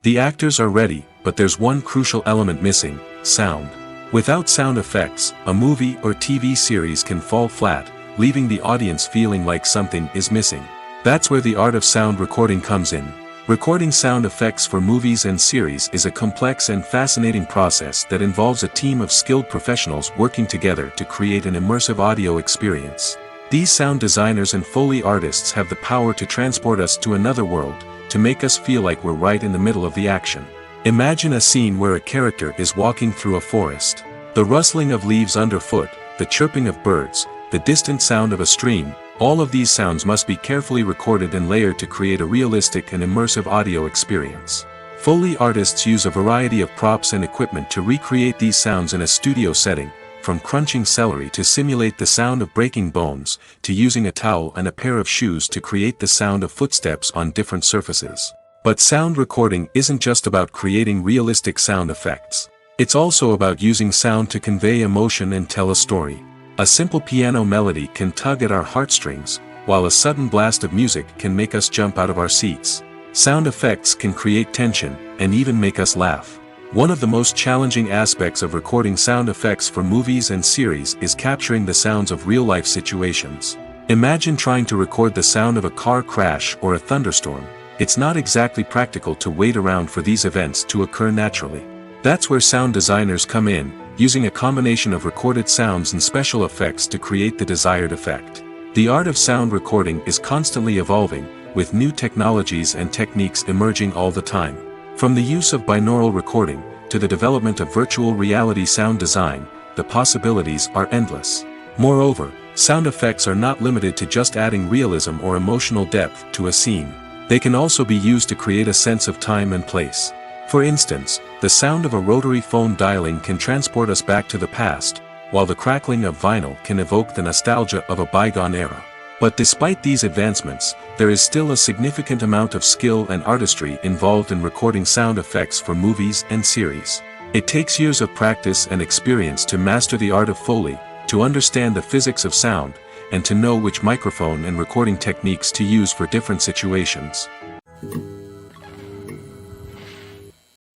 The actors are ready, but there's one crucial element missing: sound. Without sound effects, a movie or TV series can fall flat, leaving the audience feeling like something is missing. That's where the art of sound recording comes in. Recording sound effects for movies and series is a complex and fascinating process that involves a team of skilled professionals working together to create an immersive audio experience. These sound designers and Foley artists have the power to transport us to another world, to make us feel like we're right in the middle of the action. Imagine a scene where a character is walking through a forest. The rustling of leaves underfoot, the chirping of birds, the distant sound of a stream, all of these sounds must be carefully recorded and layered to create a realistic and immersive audio experience. Foley artists use a variety of props and equipment to recreate these sounds in a studio setting, from crunching celery to simulate the sound of breaking bones, to using a towel and a pair of shoes to create the sound of footsteps on different surfaces. But sound recording isn't just about creating realistic sound effects. It's also about using sound to convey emotion and tell a story. A simple piano melody can tug at our heartstrings, while a sudden blast of music can make us jump out of our seats. Sound effects can create tension, and even make us laugh. One of the most challenging aspects of recording sound effects for movies and series is capturing the sounds of real-life situations. Imagine trying to record the sound of a car crash or a thunderstorm. It's not exactly practical to wait around for these events to occur naturally. That's where sound designers come in, using a combination of recorded sounds and special effects to create the desired effect. The art of sound recording is constantly evolving, with new technologies and techniques emerging all the time. From the use of binaural recording, to the development of virtual reality sound design, the possibilities are endless. Moreover, sound effects are not limited to just adding realism or emotional depth to a scene. They can also be used to create a sense of time and place. For instance, the sound of a rotary phone dialing can transport us back to the past, while the crackling of vinyl can evoke the nostalgia of a bygone era. But despite these advancements, there is still a significant amount of skill and artistry involved in recording sound effects for movies and series. It takes years of practice and experience to master the art of Foley, to understand the physics of sound, and to know which microphone and recording techniques to use for different situations.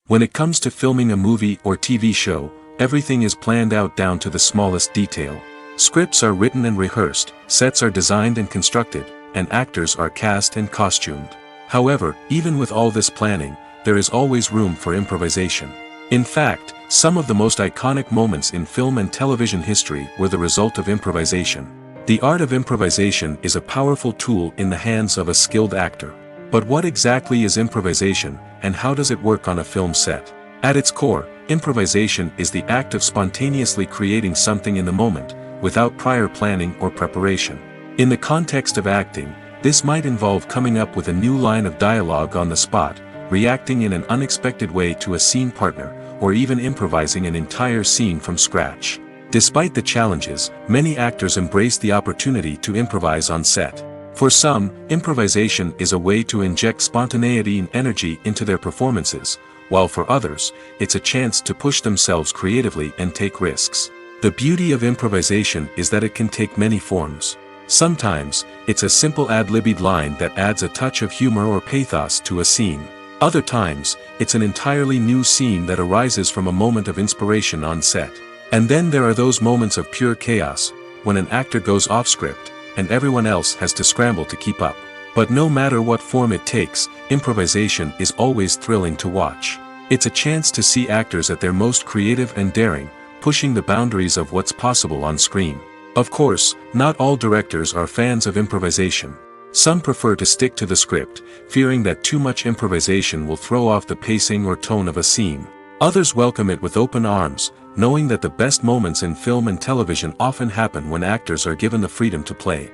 When it comes to filming a movie or TV show, everything is planned out down to the smallest detail. Scripts are written and rehearsed, sets are designed and constructed, and actors are cast and costumed. However, even with all this planning, there is always room for improvisation. In fact, some of the most iconic moments in film and television history were the result of improvisation. The art of improvisation is a powerful tool in the hands of a skilled actor. But what exactly is improvisation, and how does it work on a film set? At its core, improvisation is the act of spontaneously creating something in the moment, without prior planning or preparation. In the context of acting, this might involve coming up with a new line of dialogue on the spot, reacting in an unexpected way to a scene partner, or even improvising an entire scene from scratch. Despite the challenges, many actors embrace the opportunity to improvise on set. For some, improvisation is a way to inject spontaneity and energy into their performances, while for others, it's a chance to push themselves creatively and take risks. The beauty of improvisation is that it can take many forms. Sometimes, it's a simple ad-libbed line that adds a touch of humor or pathos to a scene. Other times, it's an entirely new scene that arises from a moment of inspiration on set. And then there are those moments of pure chaos, when an actor goes off script, and everyone else has to scramble to keep up. But no matter what form it takes, improvisation is always thrilling to watch. It's a chance to see actors at their most creative and daring, pushing the boundaries of what's possible on screen. Of course, not all directors are fans of improvisation. Some prefer to stick to the script, fearing that too much improvisation will throw off the pacing or tone of a scene. Others welcome it with open arms, knowing that the best moments in film and television often happen when actors are given the freedom to play.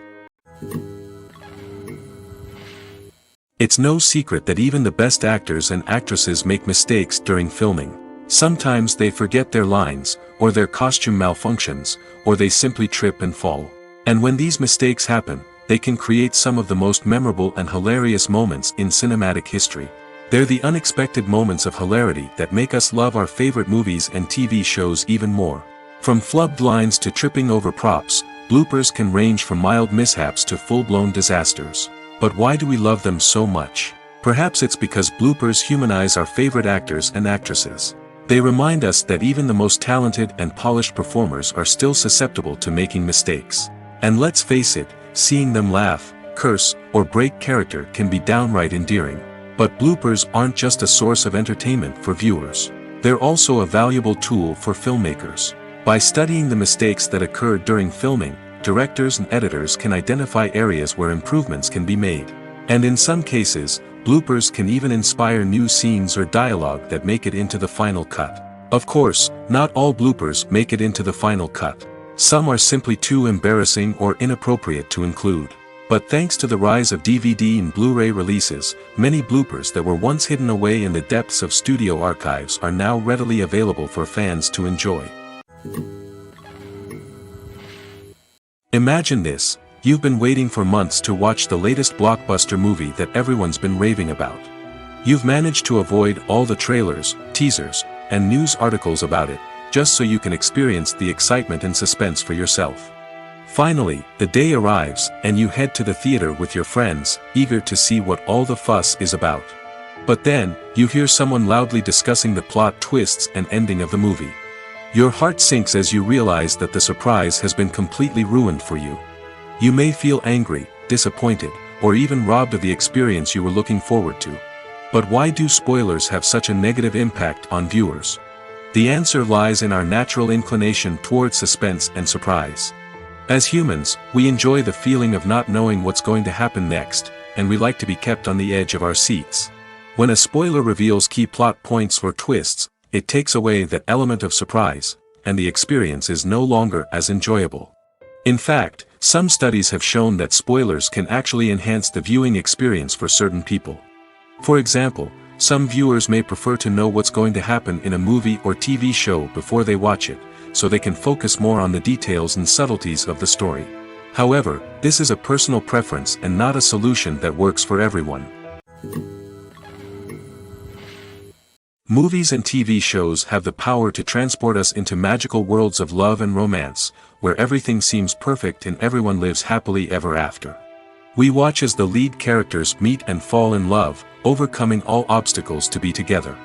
It's no secret that even the best actors and actresses make mistakes during filming. Sometimes they forget their lines, or their costume malfunctions, or they simply trip and fall. And when these mistakes happen, they can create some of the most memorable and hilarious moments in cinematic history. They're the unexpected moments of hilarity that make us love our favorite movies and TV shows even more. From flubbed lines to tripping over props, bloopers can range from mild mishaps to full-blown disasters. But why do we love them so much? Perhaps it's because bloopers humanize our favorite actors and actresses. They remind us that even the most talented and polished performers are still susceptible to making mistakes. And let's face it, seeing them laugh, curse, or break character can be downright endearing. But bloopers aren't just a source of entertainment for viewers. They're also a valuable tool for filmmakers. By studying the mistakes that occurred during filming, directors and editors can identify areas where improvements can be made. And in some cases, bloopers can even inspire new scenes or dialogue that make it into the final cut. Of course, not all bloopers make it into the final cut. Some are simply too embarrassing or inappropriate to include. But thanks to the rise of DVD and Blu-ray releases, many bloopers that were once hidden away in the depths of studio archives are now readily available for fans to enjoy. Imagine this. You've been waiting for months to watch the latest blockbuster movie that everyone's been raving about. You've managed to avoid all the trailers, teasers, and news articles about it, just so you can experience the excitement and suspense for yourself. Finally, the day arrives, and you head to the theater with your friends, eager to see what all the fuss is about. But then, you hear someone loudly discussing the plot twists and ending of the movie. Your heart sinks as you realize that the surprise has been completely ruined for you. You may feel angry, disappointed, or even robbed of the experience you were looking forward to. But why do spoilers have such a negative impact on viewers? The answer lies in our natural inclination toward suspense and surprise. As humans, we enjoy the feeling of not knowing what's going to happen next, and we like to be kept on the edge of our seats. When a spoiler reveals key plot points or twists, it takes away that element of surprise, and the experience is no longer as enjoyable. In fact, some studies have shown that spoilers can actually enhance the viewing experience for certain people. For example, some viewers may prefer to know what's going to happen in a movie or TV show before they watch it, so they can focus more on the details and subtleties of the story. However, this is a personal preference and not a solution that works for everyone. Movies and TV shows have the power to transport us into magical worlds of love and romance, where everything seems perfect and everyone lives happily ever after. We watch as the lead characters meet and fall in love, overcoming all obstacles to be together.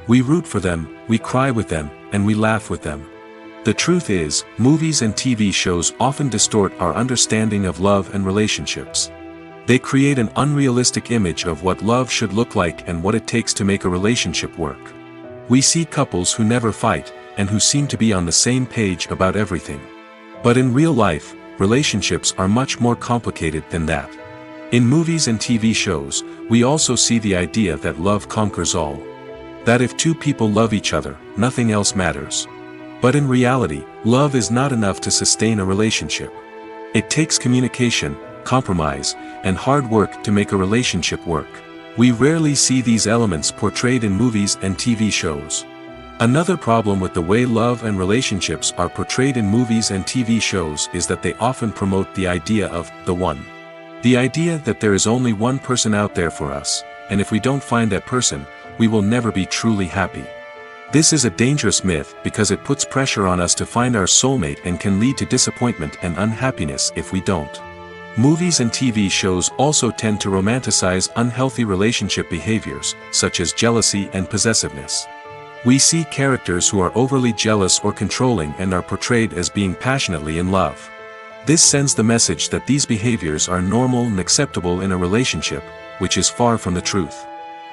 We root for them, we cry with them, and we laugh with them. The truth is, movies and TV shows often distort our understanding of love and relationships. They create an unrealistic image of what love should look like and what it takes to make a relationship work. We see couples who never fight, and who seem to be on the same page about everything. But in real life, relationships are much more complicated than that. In movies and TV shows, we also see the idea that love conquers all. That if two people love each other, nothing else matters. But in reality, love is not enough to sustain a relationship. It takes communication, compromise, and hard work to make a relationship work. We rarely see these elements portrayed in movies and TV shows. Another problem with the way love and relationships are portrayed in movies and TV shows is that they often promote the idea of the one. The idea that there is only one person out there for us, and if we don't find that person, we will never be truly happy. This is a dangerous myth because it puts pressure on us to find our soulmate and can lead to disappointment and unhappiness if we don't. Movies and TV shows also tend to romanticize unhealthy relationship behaviors, such as jealousy and possessiveness. We see characters who are overly jealous or controlling and are portrayed as being passionately in love. This sends the message that these behaviors are normal and acceptable in a relationship, which is far from the truth.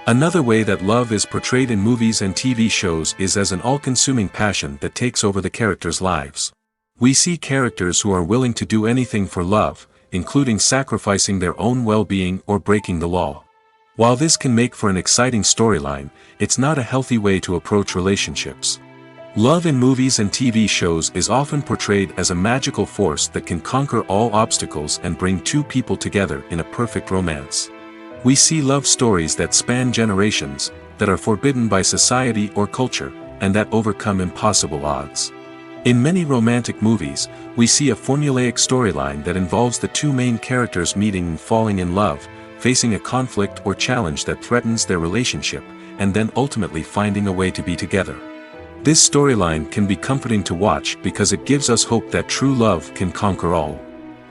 Another way that love is portrayed in movies and TV shows is as an all-consuming passion that takes over the characters' lives. We see characters who are willing to do anything for love, including sacrificing their own well-being or breaking the law. While this can make for an exciting storyline, it's not a healthy way to approach relationships. Love in movies and TV shows is often portrayed as a magical force that can conquer all obstacles and bring two people together in a perfect romance. We see love stories that span generations, that are forbidden by society or culture, and that overcome impossible odds. In many romantic movies, we see a formulaic storyline that involves the two main characters meeting and falling in love, facing a conflict or challenge that threatens their relationship, and then ultimately finding a way to be together. This storyline can be comforting to watch because it gives us hope that true love can conquer all.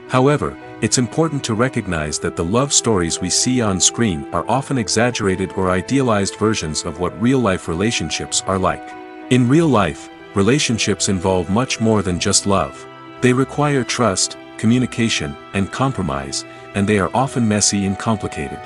However, it's important to recognize that the love stories we see on screen are often exaggerated or idealized versions of what real-life relationships are like. In real life, relationships involve much more than just love. They require trust, communication, and compromise, and they are often messy and complicated.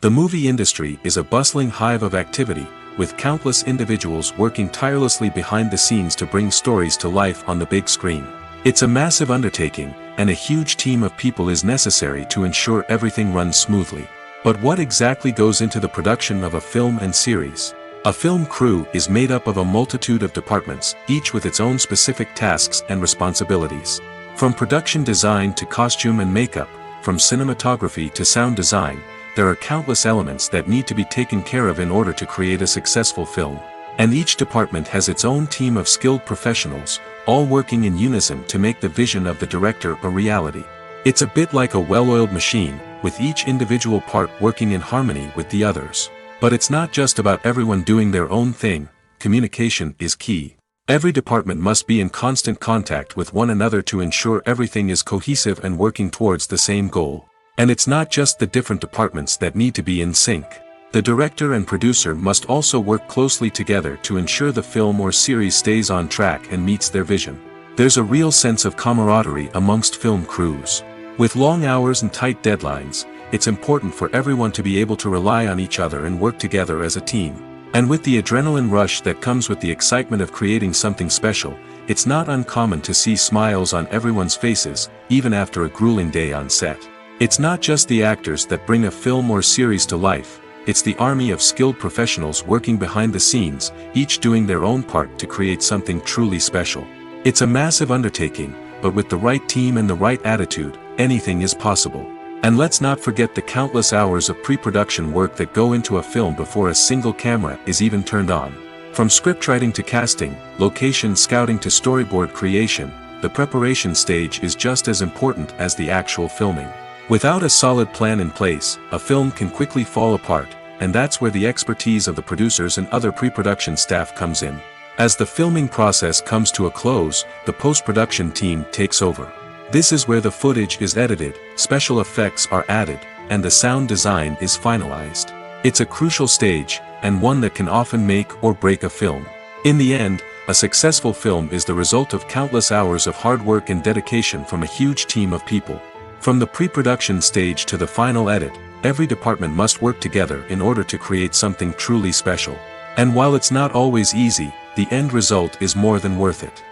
The movie industry is a bustling hive of activity, with countless individuals working tirelessly behind the scenes to bring stories to life on the big screen. It's a massive undertaking, and a huge team of people is necessary to ensure everything runs smoothly. But what exactly goes into the production of a film and series? A film crew is made up of a multitude of departments, each with its own specific tasks and responsibilities. From production design to costume and makeup, from cinematography to sound design, there are countless elements that need to be taken care of in order to create a successful film. And each department has its own team of skilled professionals, all working in unison to make the vision of the director a reality. It's a bit like a well-oiled machine, with each individual part working in harmony with the others. But it's not just about everyone doing their own thing. Communication is key. Every department must be in constant contact with one another to ensure everything is cohesive and working towards the same goal. And it's not just the different departments that need to be in sync. The director and producer must also work closely together to ensure the film or series stays on track and meets their vision. There's a real sense of camaraderie amongst film crews. With long hours and tight deadlines, it's important for everyone to be able to rely on each other and work together as a team. And with the adrenaline rush that comes with the excitement of creating something special, it's not uncommon to see smiles on everyone's faces, even after a grueling day on set. It's not just the actors that bring a film or series to life. It's the army of skilled professionals working behind the scenes, each doing their own part to create something truly special. It's a massive undertaking, but with the right team and the right attitude, anything is possible. And let's not forget the countless hours of pre-production work that go into a film before a single camera is even turned on. From scriptwriting to casting, location scouting to storyboard creation, the preparation stage is just as important as the actual filming. Without a solid plan in place, a film can quickly fall apart, and that's where the expertise of the producers and other pre-production staff comes in. As the filming process comes to a close, the post-production team takes over. This is where the footage is edited, special effects are added, and the sound design is finalized. It's a crucial stage, and one that can often make or break a film. In the end, a successful film is the result of countless hours of hard work and dedication from a huge team of people. From the pre-production stage to the final edit, every department must work together in order to create something truly special. And while it's not always easy, the end result is more than worth it.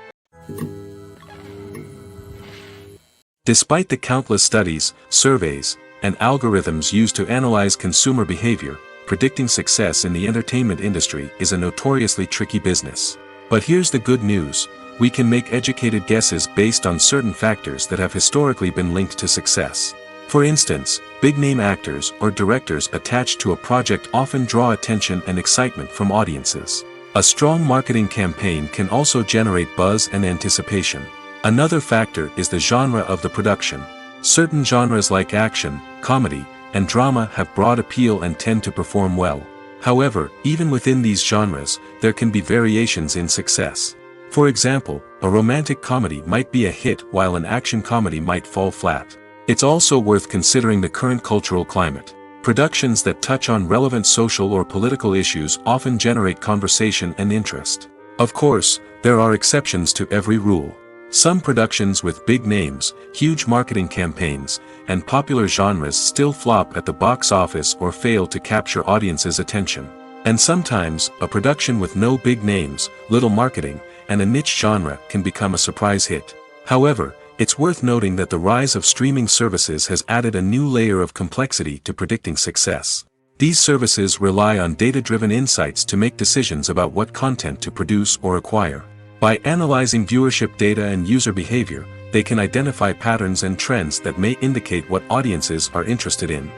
Despite the countless studies, surveys, and algorithms used to analyze consumer behavior, predicting success in the entertainment industry is a notoriously tricky business. But here's the good news: we can make educated guesses based on certain factors that have historically been linked to success. For instance, big-name actors or directors attached to a project often draw attention and excitement from audiences. A strong marketing campaign can also generate buzz and anticipation. Another factor is the genre of the production. Certain genres like action, comedy, and drama have broad appeal and tend to perform well. However, even within these genres, there can be variations in success. For example, a romantic comedy might be a hit while an action comedy might fall flat. It's also worth considering the current cultural climate. Productions that touch on relevant social or political issues often generate conversation and interest. Of course, there are exceptions to every rule. Some productions with big names, huge marketing campaigns, and popular genres still flop at the box office or fail to capture audiences' attention. And sometimes, a production with no big names, little marketing, and a niche genre can become a surprise hit. However, it's worth noting that the rise of streaming services has added a new layer of complexity to predicting success. These services rely on data-driven insights to make decisions about what content to produce or acquire. By analyzing viewership data and user behavior, they can identify patterns and trends that may indicate what audiences are interested in.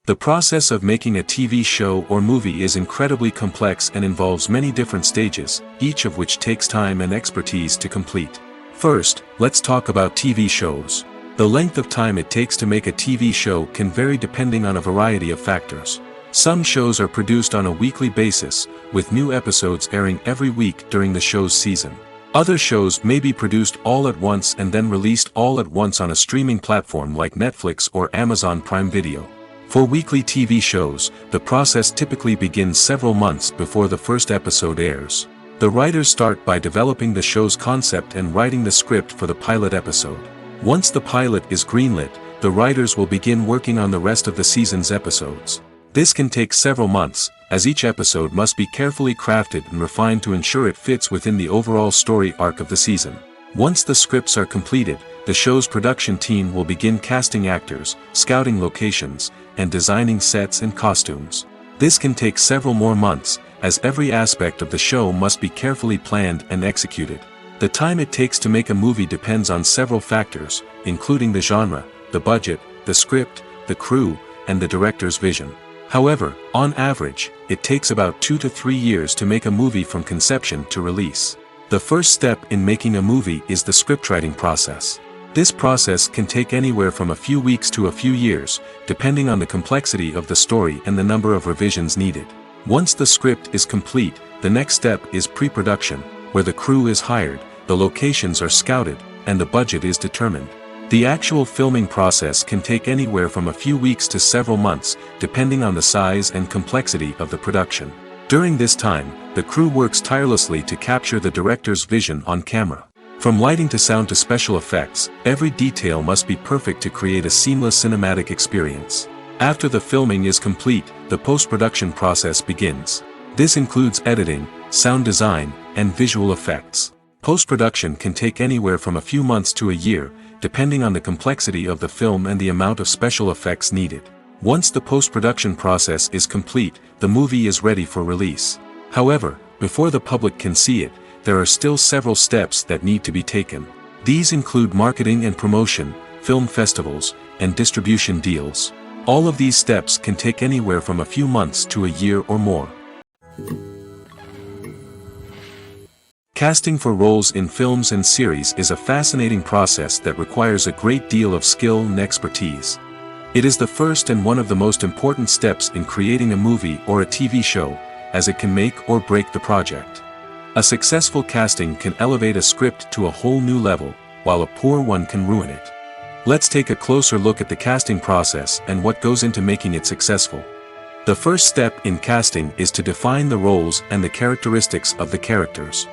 The process of making a TV show or movie is incredibly complex and involves many different stages, each of which takes time and expertise to complete. First, let's talk about TV shows. The length of time it takes to make a TV show can vary depending on a variety of factors. Some shows are produced on a weekly basis, with new episodes airing every week during the show's season. Other shows may be produced all at once and then released all at once on a streaming platform like Netflix or Amazon Prime Video. For weekly TV shows, the process typically begins several months before the first episode airs. The writers start by developing the show's concept and writing the script for the pilot episode. Once the pilot is greenlit, the writers will begin working on the rest of the season's episodes. This can take several months, as each episode must be carefully crafted and refined to ensure it fits within the overall story arc of the season. Once the scripts are completed, the show's production team will begin casting actors, scouting locations, and designing sets and costumes. This can take several more months, as every aspect of the show must be carefully planned and executed. The time it takes to make a movie depends on several factors, including the genre, the budget, the script, the crew, and the director's vision. However, on average, it takes about 2 to 3 years to make a movie from conception to release. The first step in making a movie is the scriptwriting process. This process can take anywhere from a few weeks to a few years, depending on the complexity of the story and the number of revisions needed. Once the script is complete, the next step is pre-production, where the crew is hired, the locations are scouted, and the budget is determined. The actual filming process can take anywhere from a few weeks to several months, depending on the size and complexity of the production. During this time, the crew works tirelessly to capture the director's vision on camera. From lighting to sound to special effects, every detail must be perfect to create a seamless cinematic experience. After the filming is complete, the post-production process begins. This includes editing, sound design, and visual effects. Post-production can take anywhere from a few months to a year, depending on the complexity of the film and the amount of special effects needed. Once the post-production process is complete, the movie is ready for release. However, before the public can see it, there are still several steps that need to be taken. These include marketing and promotion, film festivals, and distribution deals. All of these steps can take anywhere from a few months to a year or more. Casting for roles in films and series is a fascinating process that requires a great deal of skill and expertise. It is the first and one of the most important steps in creating a movie or a TV show, as it can make or break the project. A successful casting can elevate a script to a whole new level, while a poor one can ruin it. Let's take a closer look at the casting process and what goes into making it successful. The first step in casting is to define the roles and the characteristics of the characters.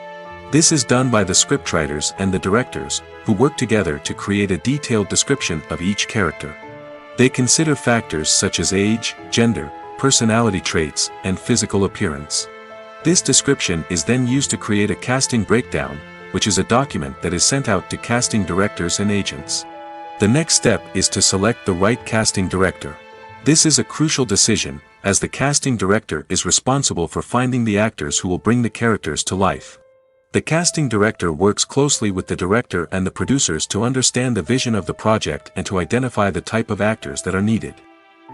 This is done by the scriptwriters and the directors, who work together to create a detailed description of each character. They consider factors such as age, gender, personality traits, and physical appearance. This description is then used to create a casting breakdown, which is a document that is sent out to casting directors and agents. The next step is to select the right casting director. This is a crucial decision, as the casting director is responsible for finding the actors who will bring the characters to life. The casting director works closely with the director and the producers to understand the vision of the project and to identify the type of actors that are needed.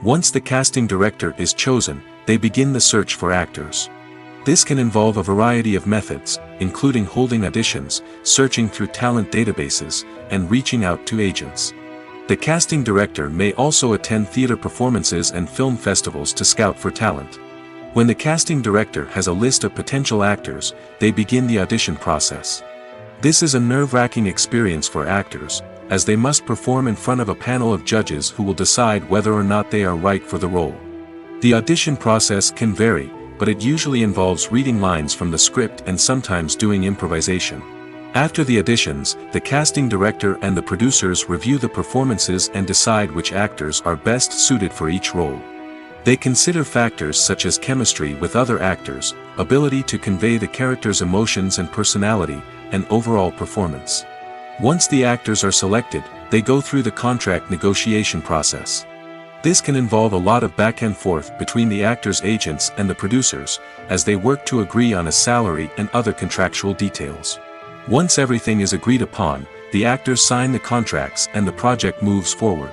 Once the casting director is chosen, they begin the search for actors. This can involve a variety of methods, including holding auditions, searching through talent databases, and reaching out to agents. The casting director may also attend theater performances and film festivals to scout for talent. When the casting director has a list of potential actors, they begin the audition process. This is a nerve-wracking experience for actors, as they must perform in front of a panel of judges who will decide whether or not they are right for the role. The audition process can vary, but it usually involves reading lines from the script and sometimes doing improvisation. After the auditions, the casting director and the producers review the performances and decide which actors are best suited for each role. They consider factors such as chemistry with other actors, ability to convey the character's emotions and personality, and overall performance. Once the actors are selected, they go through the contract negotiation process. This can involve a lot of back and forth between the actors' agents and the producers, as they work to agree on a salary and other contractual details. Once everything is agreed upon, the actors sign the contracts and the project moves forward.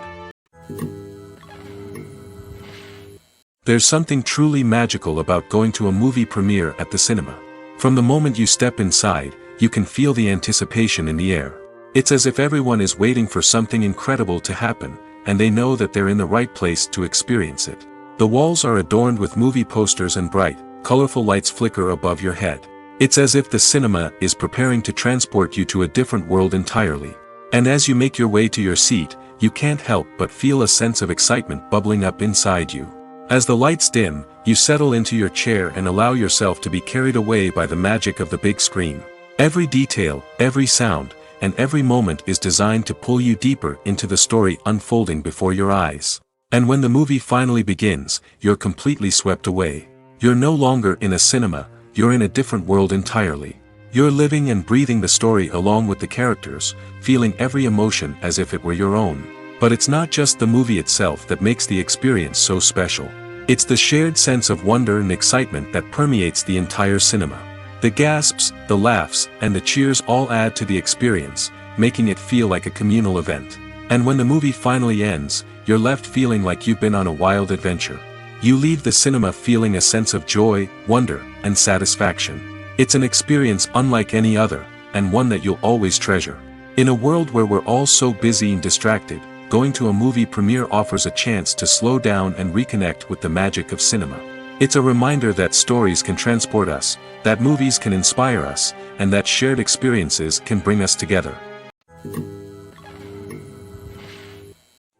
There's something truly magical about going to a movie premiere at the cinema. From the moment you step inside, you can feel the anticipation in the air. It's as if everyone is waiting for something incredible to happen, and they know that they're in the right place to experience it. The walls are adorned with movie posters and bright, colorful lights flicker above your head. It's as if the cinema is preparing to transport you to a different world entirely. And as you make your way to your seat, you can't help but feel a sense of excitement bubbling up inside you. As the lights dim, you settle into your chair and allow yourself to be carried away by the magic of the big screen. Every detail, every sound, and every moment is designed to pull you deeper into the story unfolding before your eyes. And when the movie finally begins, you're completely swept away. You're no longer in a cinema, you're in a different world entirely. You're living and breathing the story along with the characters, feeling every emotion as if it were your own. But it's not just the movie itself that makes the experience so special. It's the shared sense of wonder and excitement that permeates the entire cinema. The gasps, the laughs, and the cheers all add to the experience, making it feel like a communal event. And when the movie finally ends, you're left feeling like you've been on a wild adventure. You leave the cinema feeling a sense of joy, wonder, and satisfaction. It's an experience unlike any other, and one that you'll always treasure. In a world where we're all so busy and distracted, going to a movie premiere offers a chance to slow down and reconnect with the magic of cinema. It's a reminder that stories can transport us, that movies can inspire us, and that shared experiences can bring us together.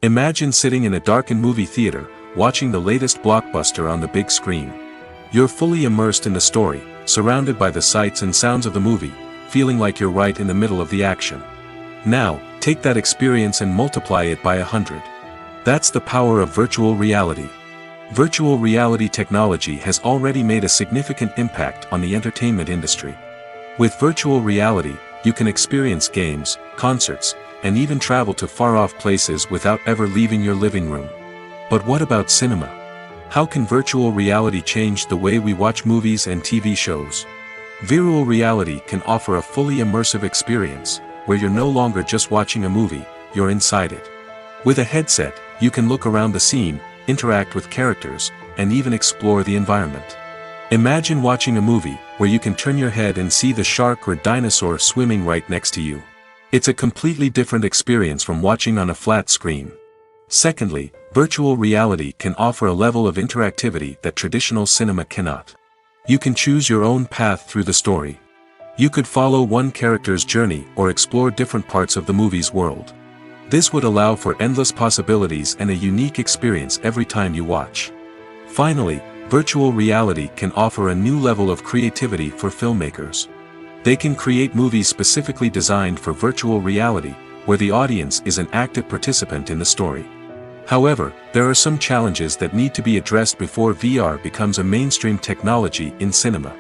Imagine sitting in a darkened movie theater, watching the latest blockbuster on the big screen. You're fully immersed in the story, surrounded by the sights and sounds of the movie, feeling like you're right in the middle of the action. Now, take that experience and multiply it by 100. That's the power of virtual reality. Virtual reality technology has already made a significant impact on the entertainment industry. With virtual reality, you can experience games, concerts, and even travel to far-off places without ever leaving your living room. But what about cinema? How can virtual reality change the way we watch movies and TV shows? Virtual reality can offer a fully immersive experience, where you're no longer just watching a movie, you're inside it. With a headset, you can look around the scene, interact with characters, and even explore the environment. Imagine watching a movie where you can turn your head and see the shark or dinosaur swimming right next to you. It's a completely different experience from watching on a flat screen. Secondly, virtual reality can offer a level of interactivity that traditional cinema cannot. You can choose your own path through the story. You could follow one character's journey or explore different parts of the movie's world. This would allow for endless possibilities and a unique experience every time you watch. Finally, virtual reality can offer a new level of creativity for filmmakers. They can create movies specifically designed for virtual reality, where the audience is an active participant in the story. However, there are some challenges that need to be addressed before VR becomes a mainstream technology in cinema.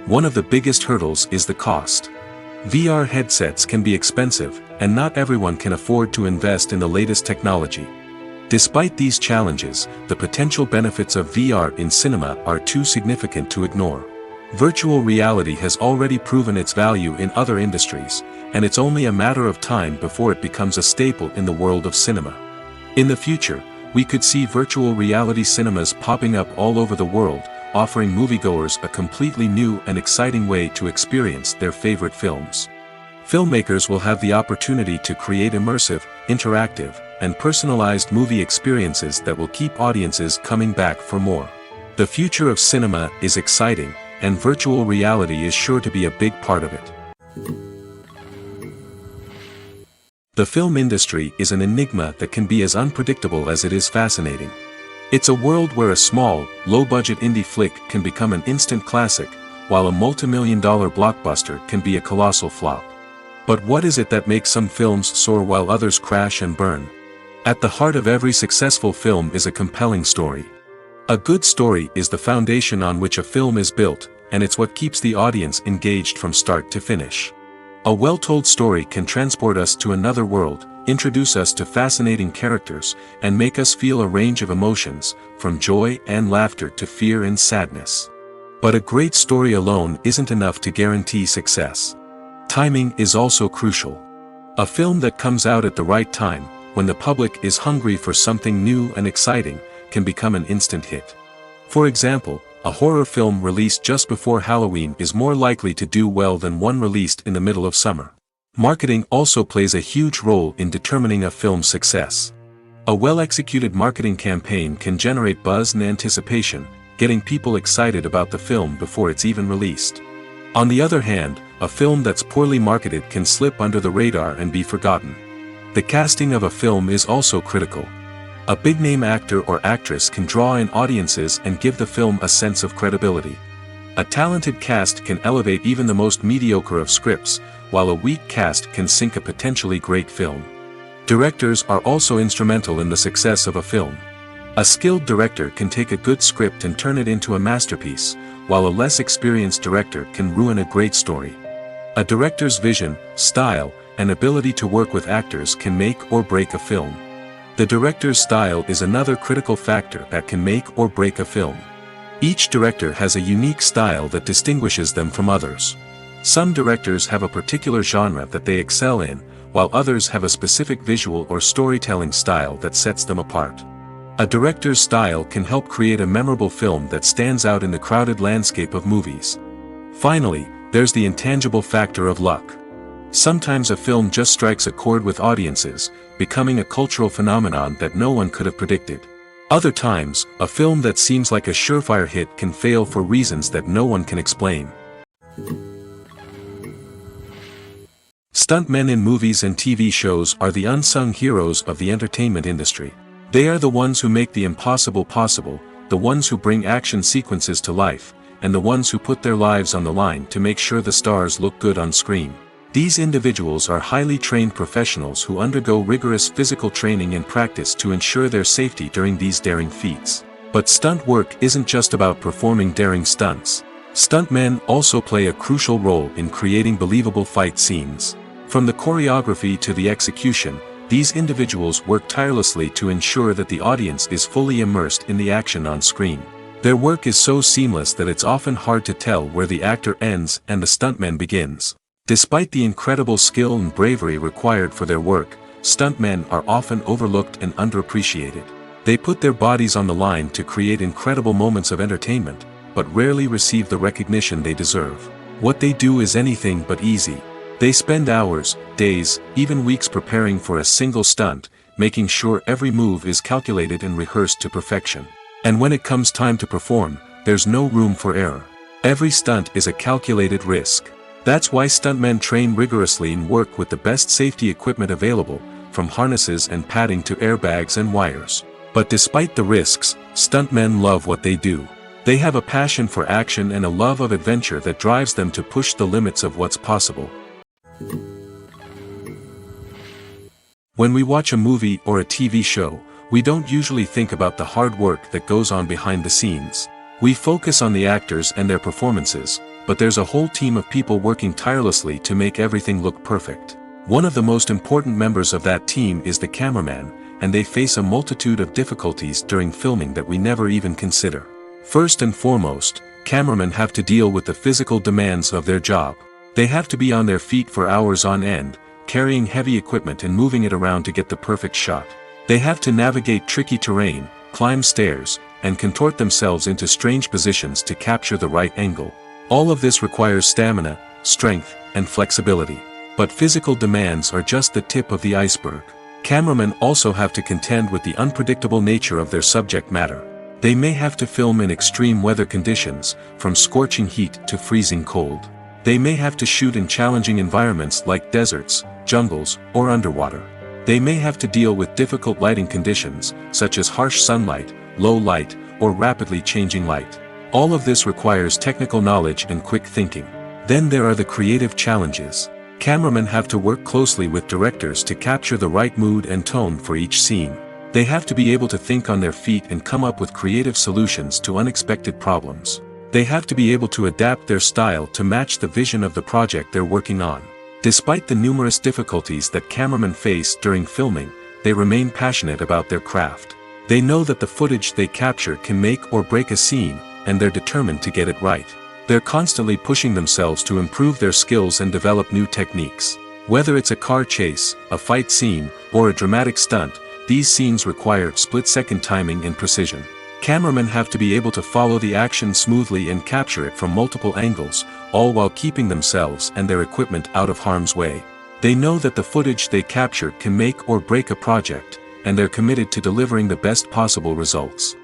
One of the biggest hurdles is the cost. VR headsets can be expensive, and not everyone can afford to invest in the latest technology. Despite these challenges, the potential benefits of VR in cinema are too significant to ignore. Virtual reality has already proven its value in other industries, and it's only a matter of time before it becomes a staple in the world of cinema. In the future, we could see virtual reality cinemas popping up all over the world, offering moviegoers a completely new and exciting way to experience their favorite films. Filmmakers will have the opportunity to create immersive, interactive, and personalized movie experiences that will keep audiences coming back for more. The future of cinema is exciting, and virtual reality is sure to be a big part of it. The film industry is an enigma that can be as unpredictable as it is fascinating. It's a world where a small, low-budget indie flick can become an instant classic, while a multi-million-dollar blockbuster can be a colossal flop. But what is it that makes some films soar while others crash and burn? At the heart of every successful film is a compelling story. A good story is the foundation on which a film is built, and it's what keeps the audience engaged from start to finish. A well-told story can transport us to another world, introduce us to fascinating characters, and make us feel a range of emotions, from joy and laughter to fear and sadness. But a great story alone isn't enough to guarantee success. Timing is also crucial. A film that comes out at the right time, when the public is hungry for something new and exciting, can become an instant hit. For example, a horror film released just before Halloween is more likely to do well than one released in the middle of summer. Marketing also plays a huge role in determining a film's success. A well-executed marketing campaign can generate buzz and anticipation, getting people excited about the film before it's even released. On the other hand, a film that's poorly marketed can slip under the radar and be forgotten. The casting of a film is also critical. A big-name actor or actress can draw in audiences and give the film a sense of credibility. A talented cast can elevate even the most mediocre of scripts, while a weak cast can sink a potentially great film. Directors are also instrumental in the success of a film. A skilled director can take a good script and turn it into a masterpiece, while a less experienced director can ruin a great story. A director's vision, style, and ability to work with actors can make or break a film. The director's style is another critical factor that can make or break a film. Each director has a unique style that distinguishes them from others. Some directors have a particular genre that they excel in, while others have a specific visual or storytelling style that sets them apart. A director's style can help create a memorable film that stands out in the crowded landscape of movies. Finally, there's the intangible factor of luck. Sometimes a film just strikes a chord with audiences, becoming a cultural phenomenon that no one could have predicted. Other times, a film that seems like a surefire hit can fail for reasons that no one can explain. Stuntmen in movies and TV shows are the unsung heroes of the entertainment industry. They are the ones who make the impossible possible, the ones who bring action sequences to life, and the ones who put their lives on the line to make sure the stars look good on screen. These individuals are highly trained professionals who undergo rigorous physical training and practice to ensure their safety during these daring feats. But stunt work isn't just about performing daring stunts. Stuntmen also play a crucial role in creating believable fight scenes. From the choreography to the execution, these individuals work tirelessly to ensure that the audience is fully immersed in the action on screen. Their work is so seamless that it's often hard to tell where the actor ends and the stuntman begins. Despite the incredible skill and bravery required for their work, stuntmen are often overlooked and underappreciated. They put their bodies on the line to create incredible moments of entertainment, but rarely receive the recognition they deserve. What they do is anything but easy. They spend hours, days, even weeks preparing for a single stunt, making sure every move is calculated and rehearsed to perfection. And when it comes time to perform, there's no room for error. Every stunt is a calculated risk. That's why stuntmen train rigorously and work with the best safety equipment available, from harnesses and padding to airbags and wires. But despite the risks, stuntmen love what they do. They have a passion for action and a love of adventure that drives them to push the limits of what's possible. When we watch a movie or a TV show, we don't usually think about the hard work that goes on behind the scenes. We focus on the actors and their performances, but there's a whole team of people working tirelessly to make everything look perfect. One of the most important members of that team is the cameraman, and they face a multitude of difficulties during filming that we never even consider. First and foremost, cameramen have to deal with the physical demands of their job. They have to be on their feet for hours on end, carrying heavy equipment and moving it around to get the perfect shot. They have to navigate tricky terrain, climb stairs, and contort themselves into strange positions to capture the right angle. All of this requires stamina, strength, and flexibility. But physical demands are just the tip of the iceberg. Cameramen also have to contend with the unpredictable nature of their subject matter. They may have to film in extreme weather conditions, from scorching heat to freezing cold. They may have to shoot in challenging environments like deserts, jungles, or underwater. They may have to deal with difficult lighting conditions, such as harsh sunlight, low light, or rapidly changing light. All of this requires technical knowledge and quick thinking. Then there are the creative challenges. Cameramen have to work closely with directors to capture the right mood and tone for each scene. They have to be able to think on their feet and come up with creative solutions to unexpected problems. They have to be able to adapt their style to match the vision of the project they're working on. Despite the numerous difficulties that cameramen face during filming, they remain passionate about their craft. They know that the footage they capture can make or break a scene, and they're determined to get it right. They're constantly pushing themselves to improve their skills and develop new techniques. Whether it's a car chase, a fight scene, or a dramatic stunt, these scenes require split-second timing and precision. Cameramen have to be able to follow the action smoothly and capture it from multiple angles, all while keeping themselves and their equipment out of harm's way. They know that the footage they capture can make or break a project, and they're committed to delivering the best possible results.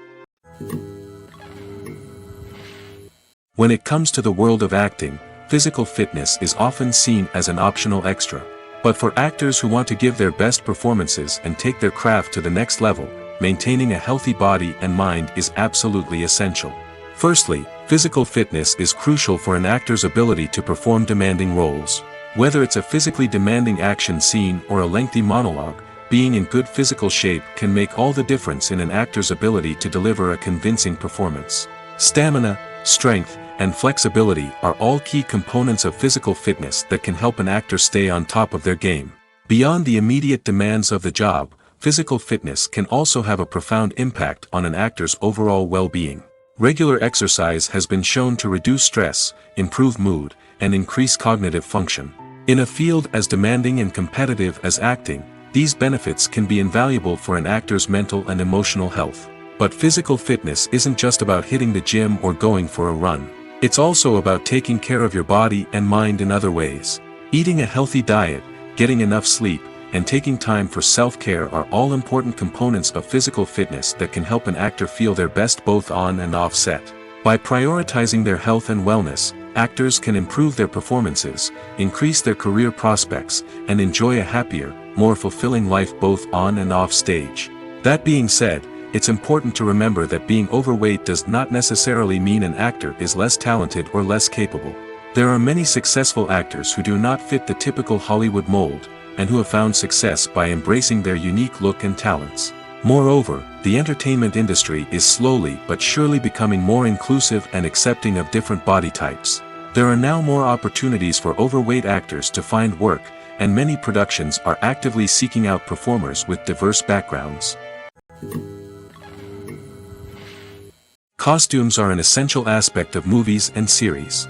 When it comes to the world of acting, physical fitness is often seen as an optional extra. But for actors who want to give their best performances and take their craft to the next level, maintaining a healthy body and mind is absolutely essential. Firstly, physical fitness is crucial for an actor's ability to perform demanding roles. Whether it's a physically demanding action scene or a lengthy monologue, being in good physical shape can make all the difference in an actor's ability to deliver a convincing performance. Stamina, strength, and flexibility are all key components of physical fitness that can help an actor stay on top of their game. Beyond the immediate demands of the job, physical fitness can also have a profound impact on an actor's overall well-being. Regular exercise has been shown to reduce stress, improve mood, and increase cognitive function. In a field as demanding and competitive as acting, these benefits can be invaluable for an actor's mental and emotional health. But physical fitness isn't just about hitting the gym or going for a run. It's also about taking care of your body and mind in other ways. Eating a healthy diet, getting enough sleep, and taking time for self-care are all important components of physical fitness that can help an actor feel their best both on and off set. By prioritizing their health and wellness, actors can improve their performances, increase their career prospects, and enjoy a happier, more fulfilling life both on and off stage. That being said, it's important to remember that being overweight does not necessarily mean an actor is less talented or less capable. There are many successful actors who do not fit the typical Hollywood mold, and who have found success by embracing their unique look and talents. Moreover, the entertainment industry is slowly but surely becoming more inclusive and accepting of different body types. There are now more opportunities for overweight actors to find work, and many productions are actively seeking out performers with diverse backgrounds. Costumes are an essential aspect of movies and series.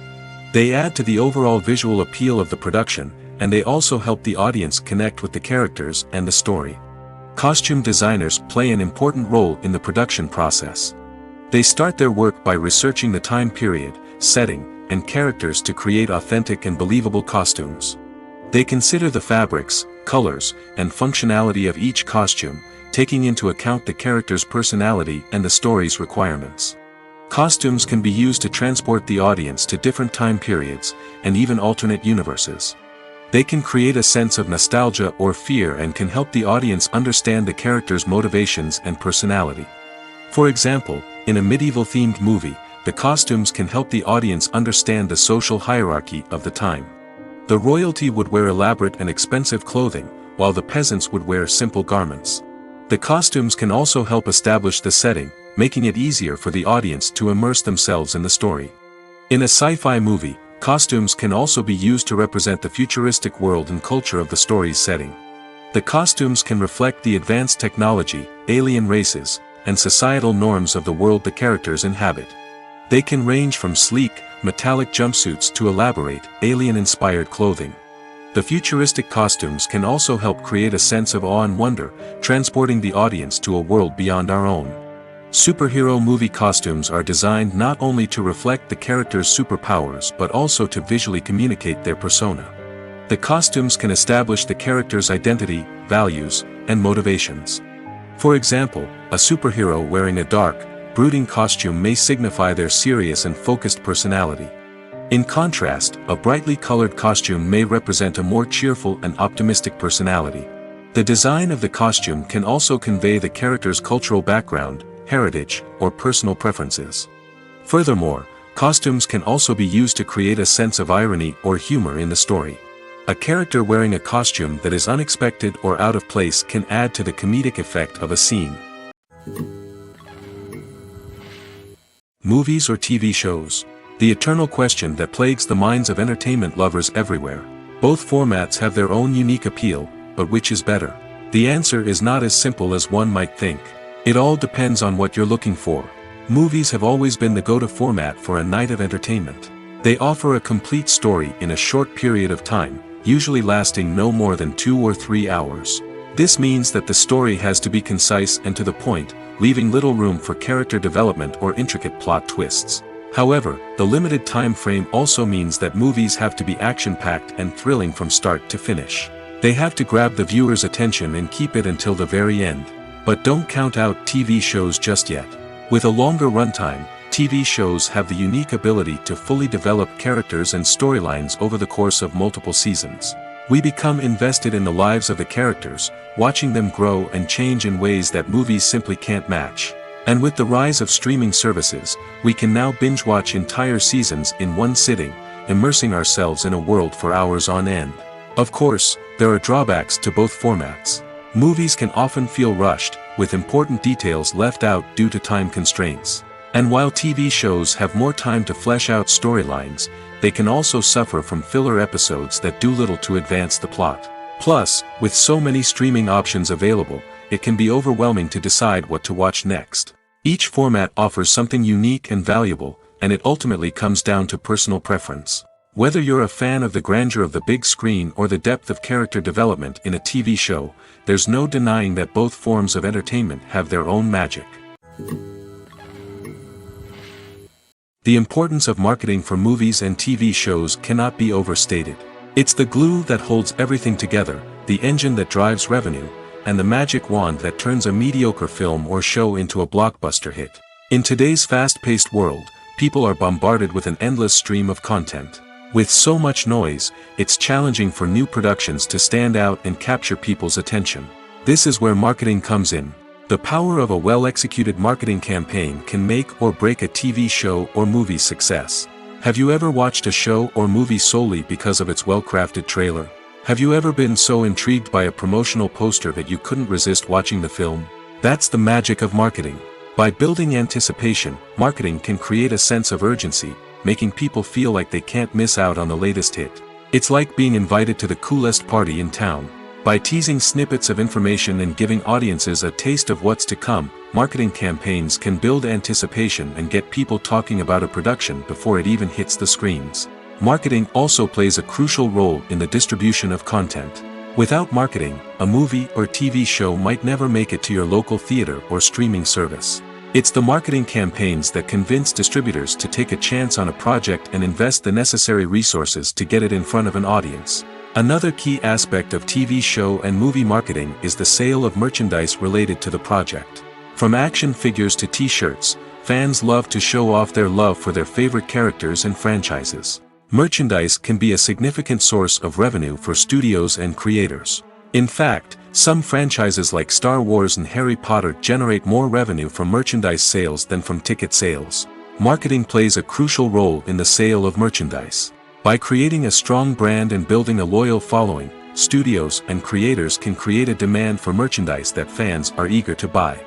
They add to the overall visual appeal of the production, and they also help the audience connect with the characters and the story. Costume designers play an important role in the production process. They start their work by researching the time period, setting, and characters to create authentic and believable costumes. They consider the fabrics, colors, and functionality of each costume, taking into account the character's personality and the story's requirements. Costumes can be used to transport the audience to different time periods, and even alternate universes. They can create a sense of nostalgia or fear and can help the audience understand the character's motivations and personality. For example, in a medieval-themed movie, the costumes can help the audience understand the social hierarchy of the time. The royalty would wear elaborate and expensive clothing, while the peasants would wear simple garments. The costumes can also help establish the setting, making it easier for the audience to immerse themselves in the story. In a sci-fi movie, costumes can also be used to represent the futuristic world and culture of the story's setting. The costumes can reflect the advanced technology, alien races, and societal norms of the world the characters inhabit. They can range from sleek, metallic jumpsuits to elaborate, alien-inspired clothing. The futuristic costumes can also help create a sense of awe and wonder, transporting the audience to a world beyond our own. Superhero movie costumes are designed not only to reflect the character's superpowers but also to visually communicate their persona. The costumes can establish the character's identity, values, and motivations. For example, a superhero wearing a dark, brooding costume may signify their serious and focused personality. In contrast, a brightly colored costume may represent a more cheerful and optimistic personality. The design of the costume can also convey the character's cultural background, heritage, or personal preferences. Furthermore, costumes can also be used to create a sense of irony or humor in the story. A character wearing a costume that is unexpected or out of place can add to the comedic effect of a scene. Movies or TV shows? The eternal question that plagues the minds of entertainment lovers everywhere. Both formats have their own unique appeal, but which is better? The answer is not as simple as one might think. It all depends on what you're looking for. Movies have always been the go-to format for a night of entertainment. They offer a complete story in a short period of time, usually lasting no more than 2 or 3 hours. This means that the story has to be concise and to the point, leaving little room for character development or intricate plot twists. However, the limited time frame also means that movies have to be action-packed and thrilling from start to finish. They have to grab the viewer's attention and keep it until the very end. But don't count out TV shows just yet. With a longer runtime, TV shows have the unique ability to fully develop characters and storylines over the course of multiple seasons. We become invested in the lives of the characters, watching them grow and change in ways that movies simply can't match. And with the rise of streaming services, we can now binge-watch entire seasons in one sitting, immersing ourselves in a world for hours on end. Of course, there are drawbacks to both formats. Movies can often feel rushed, with important details left out due to time constraints. And while TV shows have more time to flesh out storylines, they can also suffer from filler episodes that do little to advance the plot. Plus, with so many streaming options available, it can be overwhelming to decide what to watch next. Each format offers something unique and valuable, and it ultimately comes down to personal preference. Whether you're a fan of the grandeur of the big screen or the depth of character development in a TV show, there's no denying that both forms of entertainment have their own magic. The importance of marketing for movies and TV shows cannot be overstated. It's the glue that holds everything together, the engine that drives revenue, and the magic wand that turns a mediocre film or show into a blockbuster hit. In today's fast-paced world, people are bombarded with an endless stream of content. With so much noise, it's challenging for new productions to stand out and capture people's attention. This is where marketing comes in. The power of a well-executed marketing campaign can make or break a TV show or movie's success. Have you ever watched a show or movie solely because of its well-crafted trailer? Have you ever been so intrigued by a promotional poster that you couldn't resist watching the film? That's the magic of marketing. By building anticipation, marketing can create a sense of urgency, making people feel like they can't miss out on the latest hit. It's like being invited to the coolest party in town. By teasing snippets of information and giving audiences a taste of what's to come, marketing campaigns can build anticipation and get people talking about a production before it even hits the screens. Marketing also plays a crucial role in the distribution of content. Without marketing, a movie or TV show might never make it to your local theater or streaming service. It's the marketing campaigns that convince distributors to take a chance on a project and invest the necessary resources to get it in front of an audience. Another key aspect of TV show and movie marketing is the sale of merchandise related to the project. From action figures to t-shirts, fans love to show off their love for their favorite characters and franchises. Merchandise can be a significant source of revenue for studios and creators. In fact, some franchises like Star Wars and Harry Potter generate more revenue from merchandise sales than from ticket sales. Marketing plays a crucial role in the sale of merchandise. By creating a strong brand and building a loyal following, studios and creators can create a demand for merchandise that fans are eager to buy.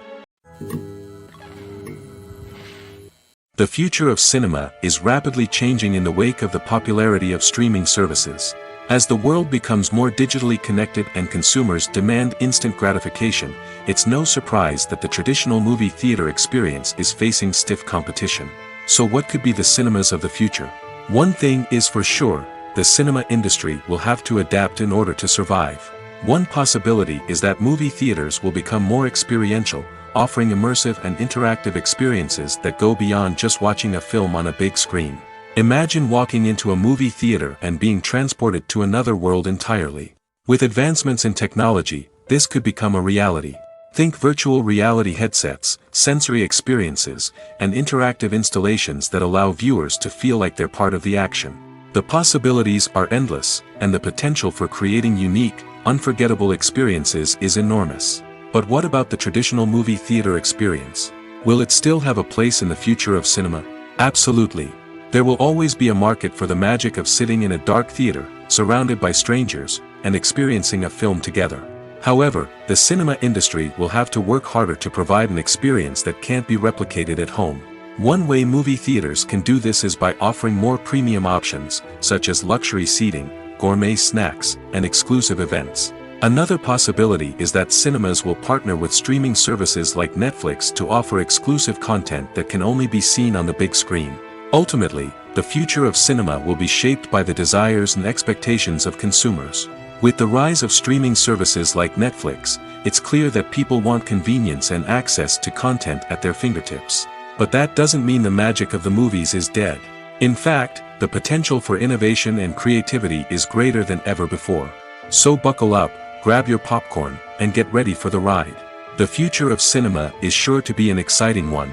The future of cinema is rapidly changing in the wake of the popularity of streaming services. As the world becomes more digitally connected and consumers demand instant gratification, it's no surprise that the traditional movie theater experience is facing stiff competition. So what could be the cinemas of the future? One thing is for sure, the cinema industry will have to adapt in order to survive. One possibility is that movie theaters will become more experiential, offering immersive and interactive experiences that go beyond just watching a film on a big screen. Imagine walking into a movie theater and being transported to another world entirely. With advancements in technology, this could become a reality. Think virtual reality headsets, sensory experiences, and interactive installations that allow viewers to feel like they're part of the action. The possibilities are endless, and the potential for creating unique, unforgettable experiences is enormous. But what about the traditional movie theater experience? Will it still have a place in the future of cinema? Absolutely. There will always be a market for the magic of sitting in a dark theater, surrounded by strangers, and experiencing a film together. However, the cinema industry will have to work harder to provide an experience that can't be replicated at home. One way movie theaters can do this is by offering more premium options, such as luxury seating, gourmet snacks, and exclusive events. Another possibility is that cinemas will partner with streaming services like Netflix to offer exclusive content that can only be seen on the big screen. Ultimately, the future of cinema will be shaped by the desires and expectations of consumers. With the rise of streaming services like Netflix, it's clear that people want convenience and access to content at their fingertips. But that doesn't mean the magic of the movies is dead. In fact, the potential for innovation and creativity is greater than ever before. So buckle up, grab your popcorn, and get ready for the ride. The future of cinema is sure to be an exciting one.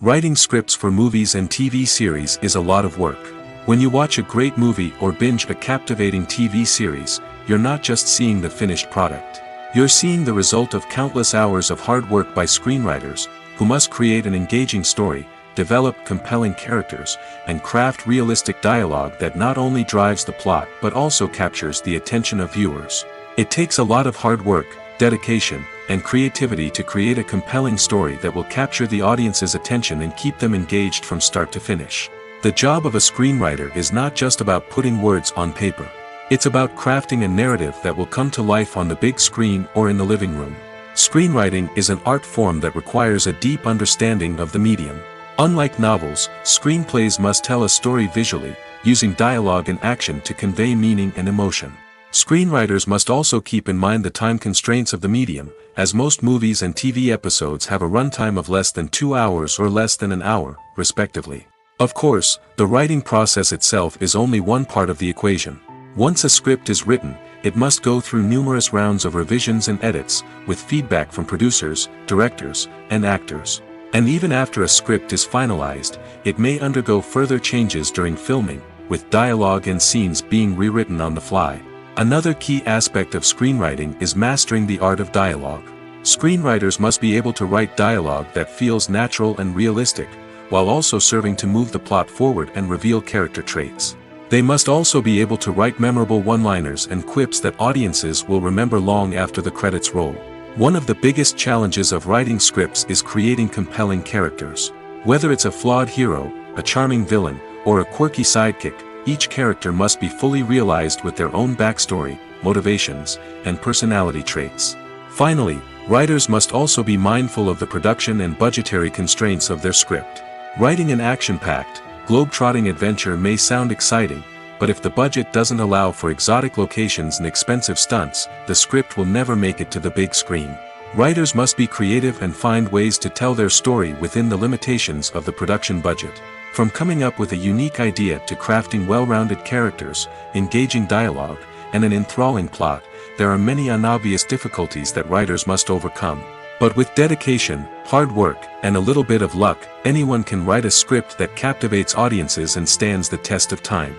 Writing scripts for movies and TV series is a lot of work. When you watch a great movie or binge a captivating TV series, you're not just seeing the finished product. You're seeing the result of countless hours of hard work by screenwriters, who must create an engaging story, develop compelling characters, and craft realistic dialogue that not only drives the plot but also captures the attention of viewers. It takes a lot of hard work, dedication, and creativity to create a compelling story that will capture the audience's attention and keep them engaged from start to finish. The job of a screenwriter is not just about putting words on paper. It's about crafting a narrative that will come to life on the big screen or in the living room. Screenwriting is an art form that requires a deep understanding of the medium. Unlike novels, screenplays must tell a story visually, using dialogue and action to convey meaning and emotion. Screenwriters must also keep in mind the time constraints of the medium, as most movies and TV episodes have a runtime of less than 2 hours or less than an hour, respectively. Of course, the writing process itself is only one part of the equation. Once a script is written, it must go through numerous rounds of revisions and edits, with feedback from producers, directors, and actors. And even after a script is finalized, it may undergo further changes during filming, with dialogue and scenes being rewritten on the fly. Another key aspect of screenwriting is mastering the art of dialogue. Screenwriters must be able to write dialogue that feels natural and realistic, while also serving to move the plot forward and reveal character traits. They must also be able to write memorable one-liners and quips that audiences will remember long after the credits roll. One of the biggest challenges of writing scripts is creating compelling characters. Whether it's a flawed hero, a charming villain, or a quirky sidekick, each character must be fully realized with their own backstory, motivations, and personality traits. Finally, writers must also be mindful of the production and budgetary constraints of their script. Writing an action-packed, globe-trotting adventure may sound exciting, but if the budget doesn't allow for exotic locations and expensive stunts, the script will never make it to the big screen. Writers must be creative and find ways to tell their story within the limitations of the production budget. From coming up with a unique idea to crafting well-rounded characters, engaging dialogue, and an enthralling plot, there are many unobvious difficulties that writers must overcome. But with dedication, hard work, and a little bit of luck, anyone can write a script that captivates audiences and stands the test of time.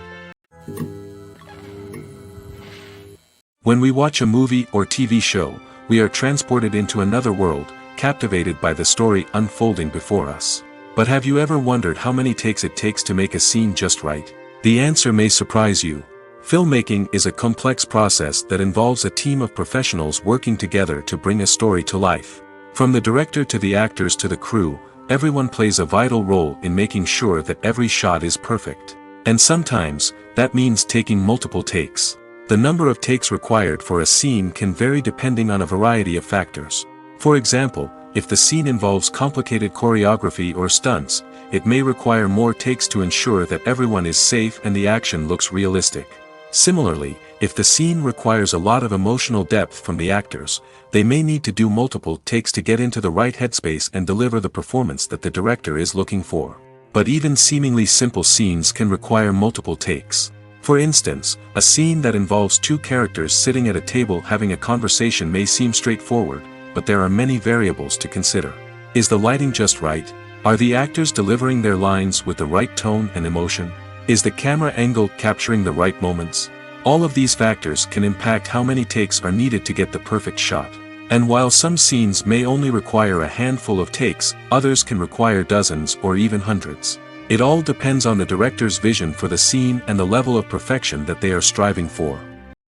When we watch a movie or TV show, we are transported into another world, captivated by the story unfolding before us. But have you ever wondered how many takes it takes to make a scene just right? The answer may surprise you. Filmmaking is a complex process that involves a team of professionals working together to bring a story to life. From the director to the actors to the crew, everyone plays a vital role in making sure that every shot is perfect. And sometimes, that means taking multiple takes. The number of takes required for a scene can vary depending on a variety of factors. For example, if the scene involves complicated choreography or stunts, it may require more takes to ensure that everyone is safe and the action looks realistic. Similarly, if the scene requires a lot of emotional depth from the actors, they may need to do multiple takes to get into the right headspace and deliver the performance that the director is looking for. But even seemingly simple scenes can require multiple takes. For instance, a scene that involves two characters sitting at a table having a conversation may seem straightforward, but there are many variables to consider. Is the lighting just right? Are the actors delivering their lines with the right tone and emotion? Is the camera angle capturing the right moments? All of these factors can impact how many takes are needed to get the perfect shot. And while some scenes may only require a handful of takes, others can require dozens or even hundreds. It all depends on the director's vision for the scene and the level of perfection that they are striving for.